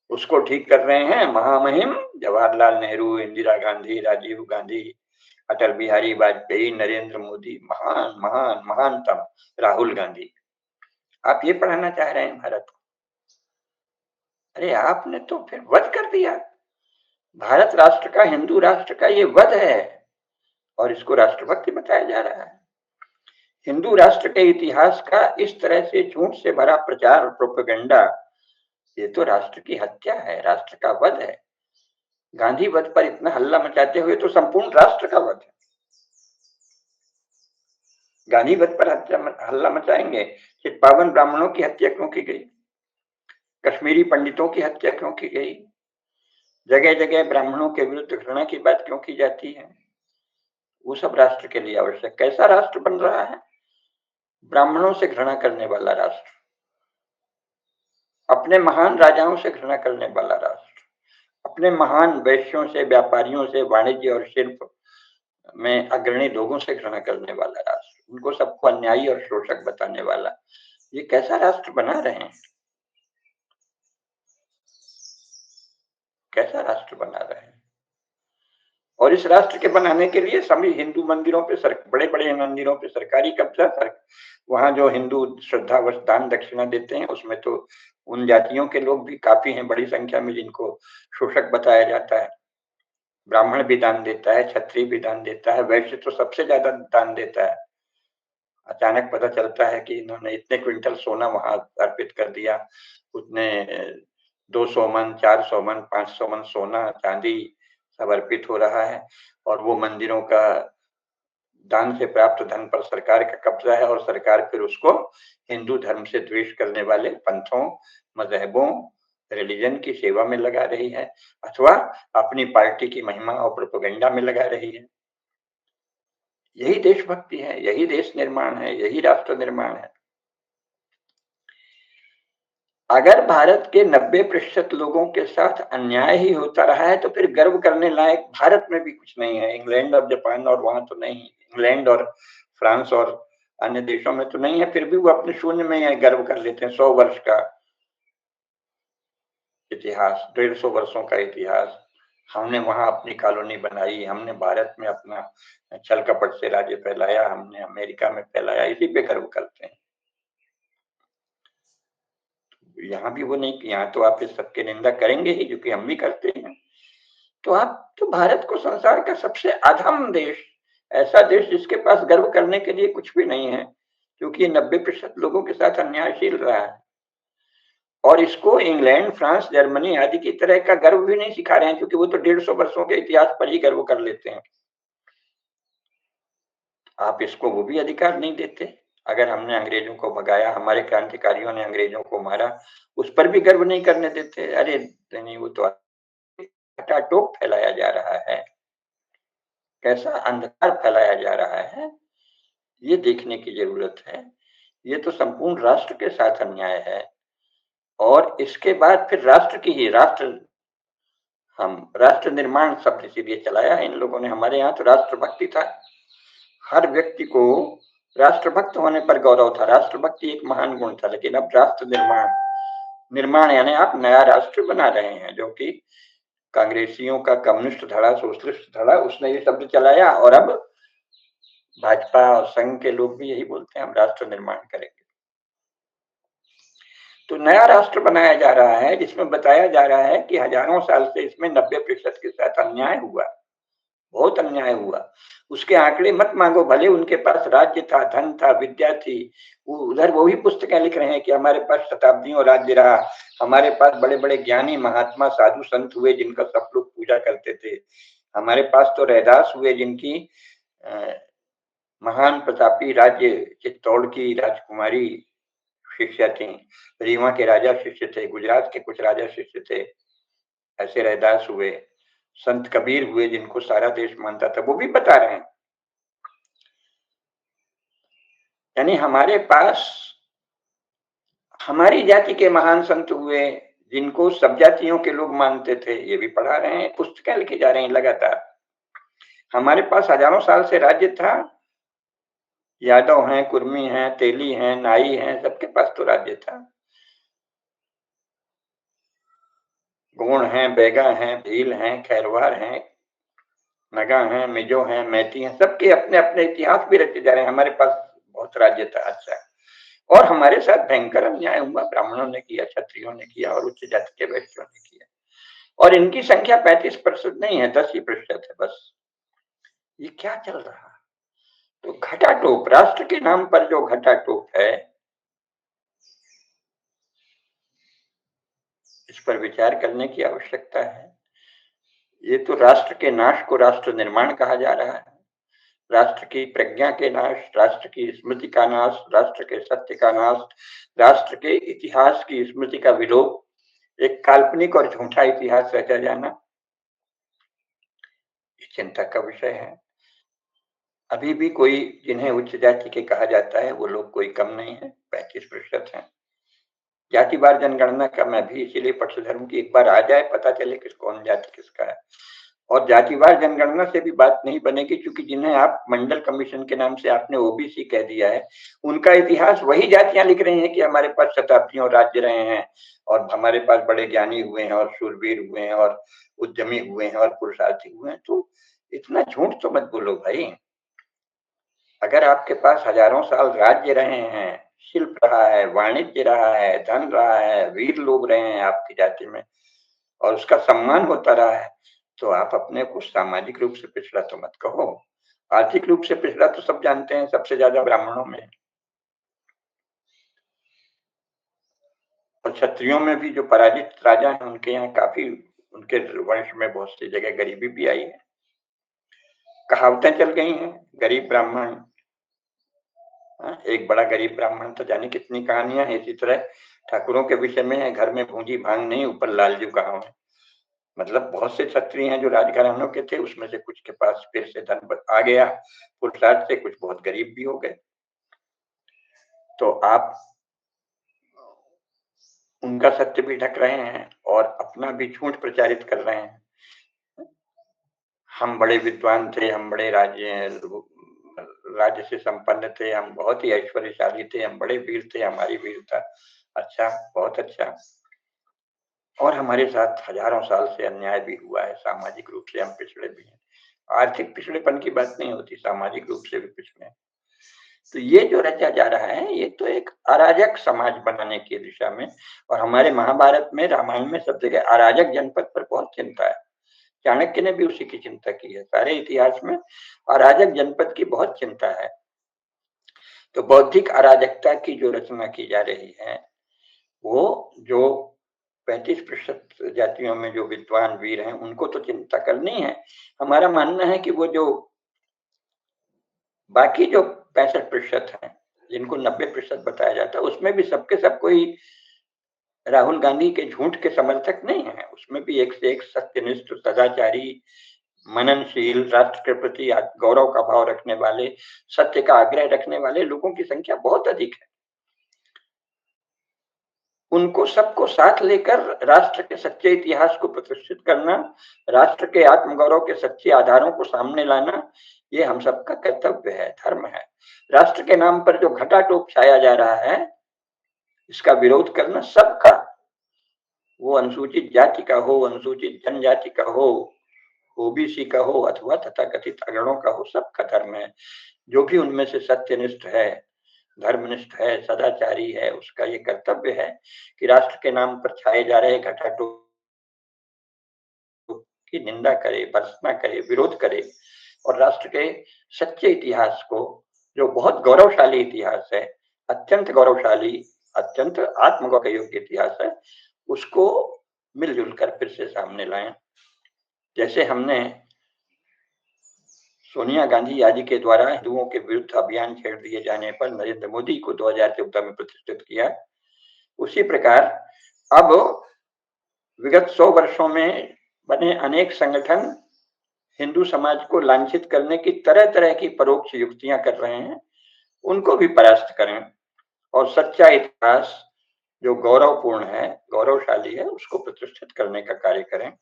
उसको ठीक कर रहे हैं महामहिम जवाहरलाल नेहरू, इंदिरा गांधी, राजीव गांधी, अटल बिहारी वाजपेयी, नरेंद्र मोदी, महान महान महानतम राहुल गांधी। आप ये पढ़ाना चाह रहे हैं भारत को? अरे आपने तो फिर वध कर दिया। भारत राष्ट्र का, हिंदू राष्ट्र का ये वध है, और इसको राष्ट्रभक्ति बताया जा रहा है। हिंदू राष्ट्र के इतिहास का इस तरह से झूठ से भरा प्रचार, प्रोपेगेंडा, ये तो राष्ट्र की हत्या है, राष्ट्र का वध है। गांधी वध पर इतना हल्ला मचाते हुए तो संपूर्ण राष्ट्र का वध है। गांधी वध पर हल्ला मचाएंगे, चित्पावन ब्राह्मणों की हत्या क्यों की गई, कश्मीरी पंडितों की हत्या क्यों की गई, जगह जगह ब्राह्मणों के विरुद्ध घृणा की बात क्यों की जाती है? वो सब राष्ट्र के लिए आवश्यक। कैसा राष्ट्र बन रहा है? ब्राह्मणों से घृणा करने वाला राष्ट्र, अपने महान राजाओं से घृणा करने वाला राष्ट्र, अपने महान वैश्यों से, व्यापारियों से, वाणिज्य और शिल्प में अग्रणी लोगों से घृणा करने वाला राष्ट्र, उनको सबको अन्यायी और शोषक बताने वाला, ये कैसा राष्ट्र बना रहे हैं? कैसा राष्ट्र बना रहे हैं? और इस राष्ट्र के बनाने के लिए सभी हिंदू मंदिरों पे, बड़े बड़े मंदिरों पे सरकारी कब्जा, वहां जो हिंदू श्रद्धावश दान दक्षिणा देते हैं, उसमें तो उन जातियों के लोग भी काफी हैं, बड़ी संख्या में, जिनको शोषक बताया जाता है। ब्राह्मण भी दान देता है, क्षत्रिय भी दान देता है, वैश्य तो सबसे ज्यादा दान देता है। अचानक पता चलता है कि इन्होंने इतने क्विंटल सोना वहां अर्पित कर दिया, उतने 200 मन, 400 मन, 500 मन सोना चांदी सब अर्पित हो रहा है, और वो मंदिरों का दान से प्राप्त धन पर सरकार का कब्जा है, और सरकार फिर उसको हिंदू धर्म से द्वेष करने वाले पंथों, मजहबों, रिलीजन की सेवा में लगा रही है, अथवा अपनी पार्टी की महिमा और प्रोपेगेंडा में लगा रही है। यही देशभक्ति है, यही देश निर्माण है, यही राष्ट्र निर्माण है। अगर भारत के 90% लोगों के साथ अन्याय ही होता रहा है, तो फिर गर्व करने लायक भारत में भी कुछ नहीं है। इंग्लैंड और जापान और वहां तो नहीं, इंग्लैंड और फ्रांस और अन्य देशों में तो नहीं है, फिर भी वो अपने शून्य में गर्व कर लेते हैं। 100 वर्ष का इतिहास, 150 वर्षों का इतिहास, हमने वहां अपनी कॉलोनी बनाई, हमने भारत में अपना छल कपट से राज्य फैलाया, हमने अमेरिका में फैलाया, इसी पे गर्व करते हैं। यहाँ भी वो नहीं, यहाँ तो आप इस सबकी निंदा करेंगे ही, जो कि हम भी करते हैं। तो आप तो भारत को संसार का सबसे अधम देश, ऐसा देश जिसके पास गर्व करने के लिए कुछ भी नहीं है, क्योंकि 90% लोगों के साथ अन्यायशील रहा है, और इसको इंग्लैंड, फ्रांस, जर्मनी आदि की तरह का गर्व भी नहीं सिखा रहे हैं, क्योंकि वो तो 150 वर्षों के इतिहास पर ही गर्व कर लेते हैं। आप इसको वो भी अधिकार नहीं देते। अगर हमने अंग्रेजों को भगाया, हमारे क्रांतिकारियों ने अंग्रेजों को मारा, उस पर भी गर्व नहीं करने देते। अरे नहीं, वो तो टोक फैलाया जा रहा है, कैसा अंधकार फैलाया जा रहा है, ये देखने की जरूरत है। ये तो संपूर्ण राष्ट्र के साथ अन्याय है, और इसके बाद फिर राष्ट्र की ही हम राष्ट्र निर्माण शब्द इसीलिए चलाया है इन लोगों ने। हमारे यहाँ तो राष्ट्रभक्ति था, हर व्यक्ति को राष्ट्रभक्त होने पर गौरव था, राष्ट्रभक्ति एक महान गुण था, लेकिन अब राष्ट्र निर्माण निर्माण यानी आप नया राष्ट्र बना रहे हैं, जो कि कांग्रेसियों का कम्युनिस्ट धड़ा, सोशलिस्ट धड़ा, उसने ये शब्द चलाया, और अब भाजपा और संघ के लोग भी यही बोलते हैं, हम राष्ट्र निर्माण करेंगे। तो नया राष्ट्र बनाया जा रहा है, जिसमें बताया जा रहा है कि हजारों साल से इसमें 90% के साथ अन्याय हुआ, बहुत अन्याय हुआ। उसके आंकड़े मत मांगो, भले उनके पास राज्य था, धन था, विद्या थी, उधर वो भी पुस्तकें लिख रहे हैं कि हमारे पास शताब्दियों राज्य रहा, हमारे पास बड़े बड़े ज्ञानी महात्मा साधु संत हुए जिनका सब लोग पूजा करते थे, हमारे पास तो रैदास हुए जिनकी महान प्रतापी राज्य चित्तौड़ की राजकुमारी शिष्या थी, रीवा के राजा शिष्य थे, गुजरात के कुछ राजा शिष्य थे, ऐसे रैदास हुए, संत कबीर हुए जिनको सारा देश मानता था, वो भी बता रहे हैं। यानी हमारे पास हमारी जाति के महान संत हुए जिनको सब जातियों के लोग मानते थे, ये भी पढ़ा रहे हैं, पुस्तकें लिखी जा रही हैं लगातार। हमारे पास हजारों साल से राज्य था, यादव हैं, कुर्मी हैं, तेली हैं, नाई हैं, सबके पास तो राज्य था। गोंड हैं, बैगा हैं, भील हैं, खैरवार हैं, नगा हैं, मिजो हैं, मैती हैं, सबके अपने अपने इतिहास भी रचे जा रहे हैं। हमारे पास बहुत राज्य था। अच्छा, और हमारे साथ भयंकर अन्याय हुआ, ब्राह्मणों ने किया, क्षत्रियों ने किया और उच्च जाति के वैश्यों ने किया, और इनकी संख्या 35% नहीं है, 10 ही प्रतिशत है बस। ये क्या चल रहा है? तो घटाटोप, राष्ट्र के नाम पर जो घटाटोप है, इस पर विचार करने की आवश्यकता है। ये तो राष्ट्र के नाश को राष्ट्र निर्माण कहा जा रहा है, राष्ट्र की प्रज्ञा के नाश, राष्ट्र की स्मृति का नाश, राष्ट्र के सत्य का नाश, राष्ट्र के इतिहास की स्मृति का विलोप, एक काल्पनिक और झूठा इतिहास रचा जाना, ये चिंता का विषय है। अभी भी कोई जिन्हें उच्च जाति के कहा जाता है वो लोग कोई कम नहीं है, 35% है। जातिवार जनगणना का मैं भी इसीलिए पक्षधर हूं कि एक बार आ जाए, पता चले किस कौन जाति किसका है। और जातिवार जनगणना से भी बात नहीं बनेगी, क्योंकि जिन्हें आप मंडल कमीशन के नाम से आपने ओबीसी कह दिया है, उनका इतिहास वही जातियां लिख रही हैं कि हमारे पास शताब्दियों राज्य रहे हैं, और हमारे पास बड़े ज्ञानी हुए हैं, और शूरवीर हुए हैं, और उद्यमी हुए हैं, और पुरुषार्थी हुए हैं। तो इतना झूठ तो मत बोलो भाई। अगर आपके पास हजारों साल राज्य रहे हैं, शिल्प रहा है, वाणिज्य रहा है, धन रहा है, वीर लोग रहे हैं आपकी जाति में, और उसका सम्मान होता रहा है, तो आप अपने को सामाजिक रूप से पिछड़ा तो मत कहो। आर्थिक रूप से पिछड़ा तो सब जानते हैं, सबसे ज्यादा ब्राह्मणों में, और क्षत्रियों में भी जो पराजित राजा हैं उनके यहाँ काफी, उनके वंश में बहुत सी जगह गरीबी भी आई है। कहावतें चल गई हैं, गरीब ब्राह्मण, एक बड़ा गरीब ब्राह्मण, तो जाने कितनी कहानियां हैं। इसी तरह ठाकुरों के विषय में है, घर में भूंजी भांग नहीं, ऊपर लालजू कहा है। मतलब बहुत से क्षत्रिय हैं जो राजघरानों के थे, उसमें से कुछ के पास फिर से धन आ गया पुरुषार्थ से, कुछ बहुत गरीब भी हो गए। तो आप उनका सत्य भी ढक रहे हैं और अपना भी झूठ प्रचारित कर रहे हैं। हम बड़े विद्वान थे, हम बड़े राज्य से संपन्न थे, हम बहुत ही ऐश्वर्यशाली थे, हम बड़े वीर थे, हमारी वीरता। अच्छा, बहुत अच्छा। और हमारे साथ हजारों साल से अन्याय भी हुआ है, सामाजिक रूप से हम पिछड़े भी हैं। आर्थिक पिछड़ेपन की बात नहीं होती, सामाजिक रूप से भी पिछड़े हैं। तो ये जो रचा जा रहा है, ये तो एक अराजक समाज बनाने की दिशा में, और हमारे महाभारत में, रामायण में सब जगह अराजक जनपद पर बहुत चिंता है। चाणक्य ने भी उसी की चिंता की है, सारे इतिहास में अराजक जनपद की बहुत चिंता है। तो बौद्धिक अराजकता की जो रचना की जा रही है, वो जो 35% जातियों में जो विद्वान वीर हैं उनको तो चिंता करनी है। हमारा मानना है कि वो जो बाकी जो 65% हैं, जिनको 90% बताया जाता है, उसमें भी सबके सब कोई राहुल गांधी के झूठ के समर्थक नहीं है। उसमें भी एक से एक सत्यनिष्ठ, सदाचारी, मननशील, राष्ट्र के प्रति गौरव का भाव रखने वाले, सत्य का आग्रह रखने वाले लोगों की संख्या बहुत अधिक है। उनको सबको साथ लेकर राष्ट्र के सच्चे इतिहास को प्रतिष्ठित करना, राष्ट्र के आत्मगौरव के सच्चे आधारों को सामने लाना, ये हम सबका कर्तव्य है, धर्म है। राष्ट्र के नाम पर जो घटाटोप छाया जा रहा है, इसका विरोध करना सबका, वो अनुसूचित जाति का हो, अनुसूचित जनजाति का हो, ओबीसी का हो अथवा तथाकथित अगड़ों का हो, सबका धर्म है। जो भी उनमें से सत्यनिष्ठ है, धर्मनिष्ठ है, सदाचारी है, उसका ये कर्तव्य है कि राष्ट्र के नाम पर छाए जा रहे घटाटोप की निंदा करे, भर्त्सना करे, विरोध करे और राष्ट्र के सच्चे इतिहास को, जो बहुत गौरवशाली इतिहास है, अत्यंत गौरवशाली, अत्यंत आत्मगौरव योग्य इतिहास है, उसको मिलजुल कर फिर से सामने लाएं। जैसे हमने सोनिया गांधी आदि के द्वारा हिंदुओं के विरुद्ध अभियान छेड़ दिए जाने पर नरेंद्र मोदी को 2014 में प्रतिष्ठित किया, उसी प्रकार अब विगत 100 वर्षों में बने अनेक संगठन हिंदू समाज को लांछित करने की तरह तरह की परोक्ष युक्तियां कर रहे हैं, उनको भी परास्त करें और सच्चा इतिहास जो गौरवपूर्ण है, गौरवशाली है, उसको प्रतिष्ठित करने का कार्य करें।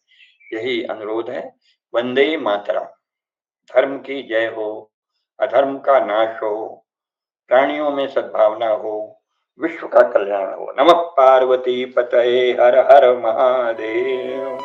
यही अनुरोध है। वंदे मातरम। धर्म की जय हो, अधर्म का नाश हो, प्राणियों में सद्भावना हो, विश्व का कल्याण हो। नमः पार्वती पतये, हर हर महादेव।